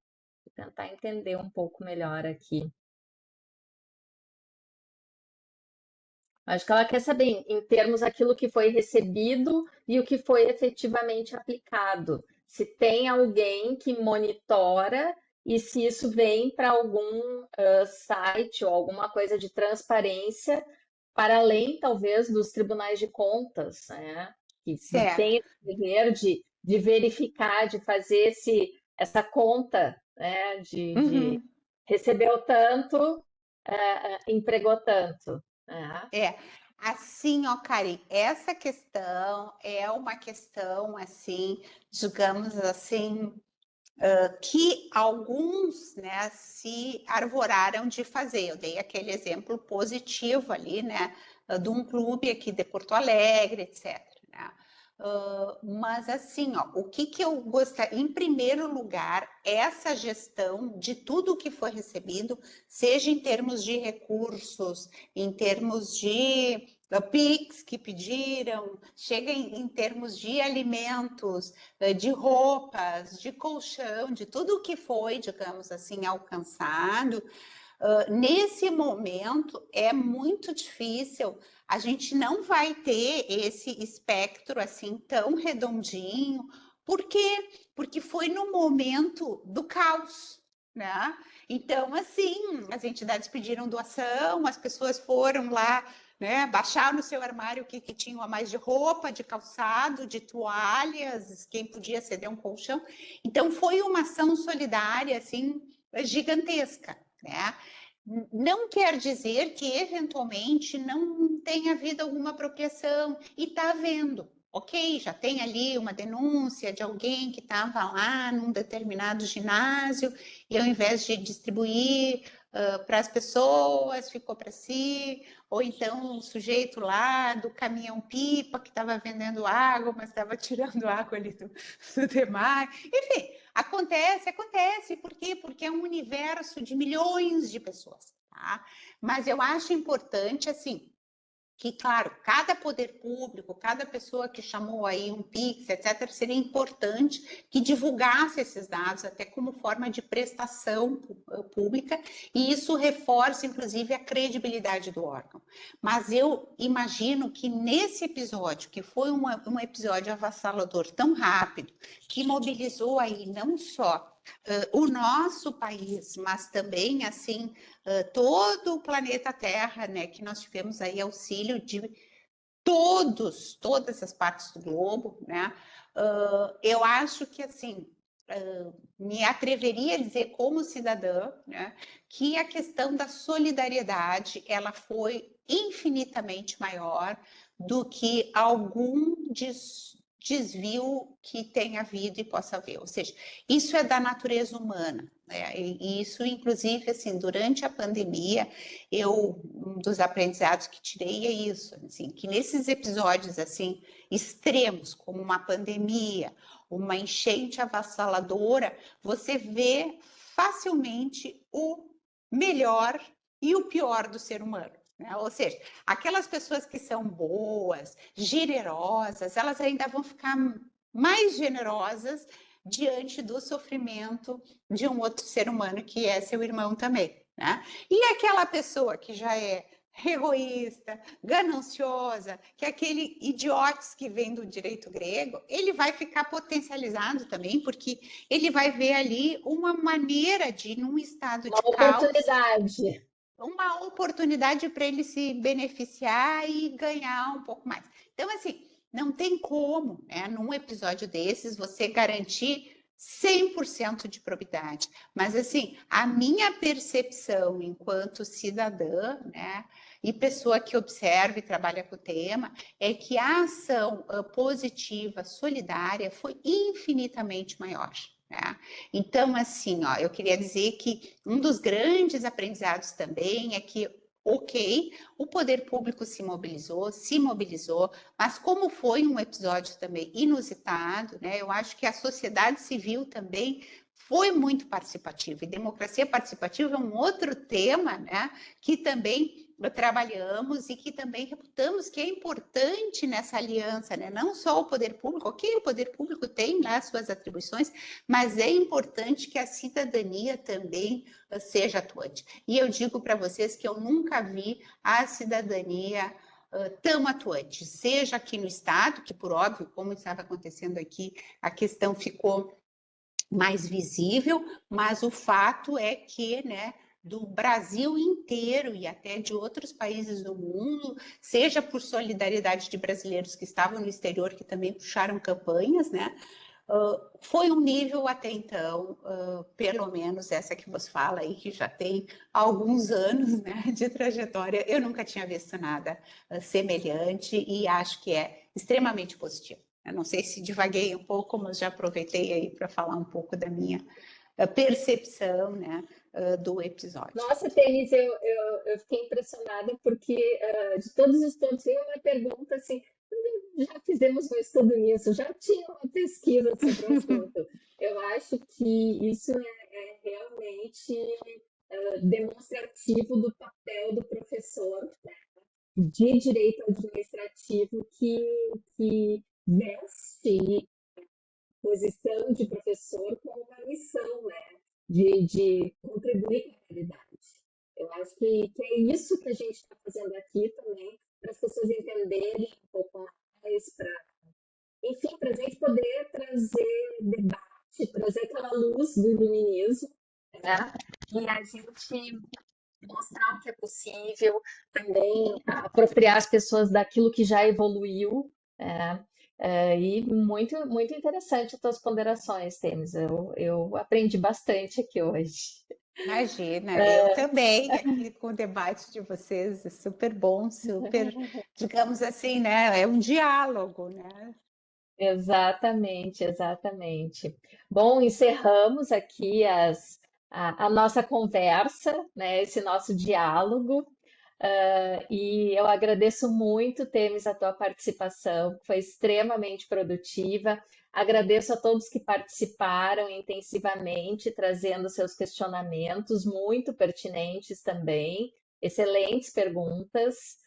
Vou tentar entender um pouco melhor aqui. Acho que ela quer saber, em termos aquilo que foi recebido e o que foi efetivamente aplicado. Se tem alguém que monitora e se isso vem para algum site ou alguma coisa de transparência, para além, talvez, dos tribunais de contas, né? Que Certo. tem esse dever de verificar, de fazer essa conta, né? De recebeu tanto, empregou tanto. Né? Assim, ó, Karen, essa questão é uma questão, assim, digamos assim, que alguns, né, se arvoraram de fazer. Eu dei aquele exemplo positivo ali, né, de um clube aqui de Porto Alegre, etc. Né? Mas assim, ó, o que eu gostaria, em primeiro lugar, essa gestão de tudo o que foi recebido, seja em termos de recursos, em termos de PIX que pediram, chega em termos de alimentos, de roupas, de colchão, de tudo o que foi, digamos assim, alcançado. Nesse momento é muito difícil, a gente não vai ter esse espectro assim tão redondinho. Por quê? Porque foi no momento do caos, né? Então, assim, as entidades pediram doação, as pessoas foram lá, né, baixar no seu armário o que tinham a mais de roupa, de calçado, de toalhas, quem podia ceder um colchão. Então, foi uma ação solidária, assim, gigantesca, né? Não quer dizer que eventualmente não tenha havido alguma apropriação, e está havendo. Ok, já tem ali uma denúncia de alguém que estava lá num determinado ginásio e ao invés de distribuir para as pessoas, ficou para si, ou então o sujeito lá do caminhão-pipa que estava vendendo água, mas estava tirando água ali do demais. Enfim, acontece. Por quê? Porque é um universo de milhões de pessoas, tá? Mas eu acho importante, assim, que, claro, cada poder público, cada pessoa que chamou aí um Pix, etc., seria importante que divulgasse esses dados, até como forma de prestação pública, e isso reforça, inclusive, a credibilidade do órgão. Mas eu imagino que nesse episódio, que foi um episódio avassalador tão rápido, que mobilizou aí não só o nosso país, mas também, assim, todo o planeta Terra, né, que nós tivemos aí auxílio de todas as partes do globo, né? Eu acho que, assim, me atreveria a dizer como cidadã, né, que a questão da solidariedade, ela foi infinitamente maior do que algum desvio que tenha havido e possa haver. Ou seja, isso é da natureza humana, né? E isso, inclusive, assim, durante a pandemia, um dos aprendizados que tirei é isso, assim, que nesses episódios, assim, extremos, como uma pandemia, uma enchente avassaladora, você vê facilmente o melhor e o pior do ser humano. Né? Ou seja, aquelas pessoas que são boas, generosas, elas ainda vão ficar mais generosas diante do sofrimento de um outro ser humano que é seu irmão também. Né? E aquela pessoa que já é egoísta, gananciosa, que é aquele idiotes que vem do direito grego, ele vai ficar potencializado também, porque ele vai ver ali uma maneira de, num estado Uma de caos, oportunidade. uma oportunidade para ele se beneficiar e ganhar um pouco mais. Então, assim, não tem como, né, num episódio desses, você garantir 100% de probidade. Mas, assim, a minha percepção enquanto cidadã, né, e pessoa que observa e trabalha com o tema, é que a ação positiva, solidária, foi infinitamente maior. Né? Então, assim, ó, eu queria dizer que um dos grandes aprendizados também é que, ok, o poder público se mobilizou, mas como foi um episódio também inusitado, né? Eu acho que a sociedade civil também foi muito participativa, e democracia participativa é um outro tema, né, que também trabalhamos e que também reputamos que é importante nessa aliança, né? Não só o poder público, ok, o poder público tem lá suas atribuições, mas é importante que a cidadania também seja atuante. E eu digo para vocês que eu nunca vi a cidadania tão atuante, seja aqui no Estado, que por óbvio, como estava acontecendo aqui, a questão ficou mais visível, mas o fato é que, né, do Brasil inteiro e até de outros países do mundo, seja por solidariedade de brasileiros que estavam no exterior, que também puxaram campanhas, né? Foi um nível até então, pelo menos essa que vos fala aí, que já tem alguns anos, né, de trajetória, eu nunca tinha visto nada semelhante e acho que é extremamente positivo. Eu não sei se divaguei um pouco, mas já aproveitei aí para falar um pouco da minha percepção, né, do episódio. Nossa, Tênis, eu fiquei impressionada porque de todos os pontos veio uma pergunta assim, já fizemos um estudo nisso, já tinha uma pesquisa sobre o assunto. Eu acho que isso é realmente demonstrativo do papel do professor, né, de direito administrativo que veste posição de professor como uma missão, né? De contribuir com a realidade. Eu acho que é isso que a gente está fazendo aqui também, para as pessoas entenderem um pouco mais, enfim, para a gente poder trazer debate, trazer aquela luz do iluminismo, né? E a gente mostrar o que é possível, também apropriar as pessoas daquilo que já evoluiu, né? E muito, muito interessante as tuas ponderações, Temis. Eu aprendi bastante aqui hoje. Imagina, eu também, aqui com o debate de vocês, é super bom, super, digamos assim, né? É um diálogo, né? Exatamente, exatamente. Bom, encerramos aqui a nossa conversa, né, esse nosso diálogo. E eu agradeço muito, Temis, a tua participação, que foi extremamente produtiva. Agradeço a todos que participaram intensivamente, trazendo seus questionamentos, muito pertinentes também, excelentes perguntas.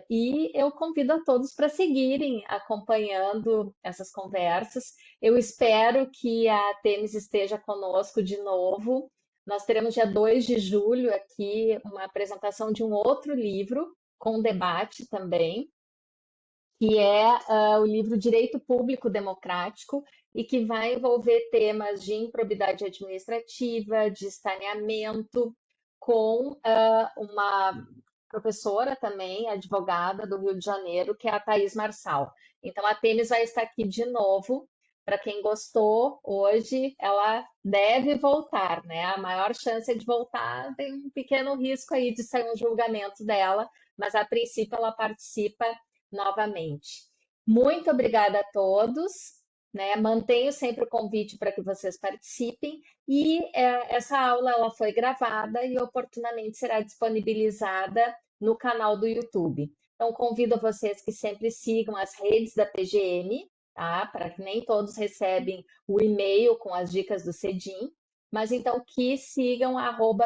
E eu convido a todos para seguirem acompanhando essas conversas. Eu espero que a Temis esteja conosco de novo. Nós teremos dia 2 de julho aqui uma apresentação de um outro livro, com debate também, que é o livro Direito Público Democrático, e que vai envolver temas de improbidade administrativa, de estaneamento, com uma professora também, advogada do Rio de Janeiro, que é a Thaís Marçal. Então, a Temis vai estar aqui de novo. Para quem gostou hoje, ela deve voltar, né? A maior chance é de voltar, tem um pequeno risco aí de sair um julgamento dela, mas a princípio ela participa novamente. Muito obrigada a todos, né? Mantenho sempre o convite para que vocês participem e essa aula ela foi gravada e oportunamente será disponibilizada no canal do YouTube. Então convido vocês que sempre sigam as redes da PGM, tá? Para que nem todos recebem o e-mail com as dicas do CEDIM, mas então que sigam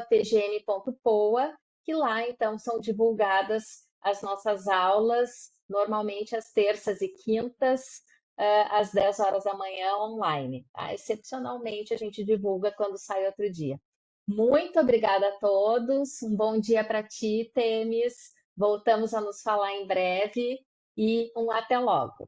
@pgm.poa, que lá então são divulgadas as nossas aulas, normalmente às terças e quintas, às 10 horas da manhã online. Tá? Excepcionalmente a gente divulga quando sai outro dia. Muito obrigada a todos, um bom dia para ti, Temis. Voltamos a nos falar em breve e um até logo.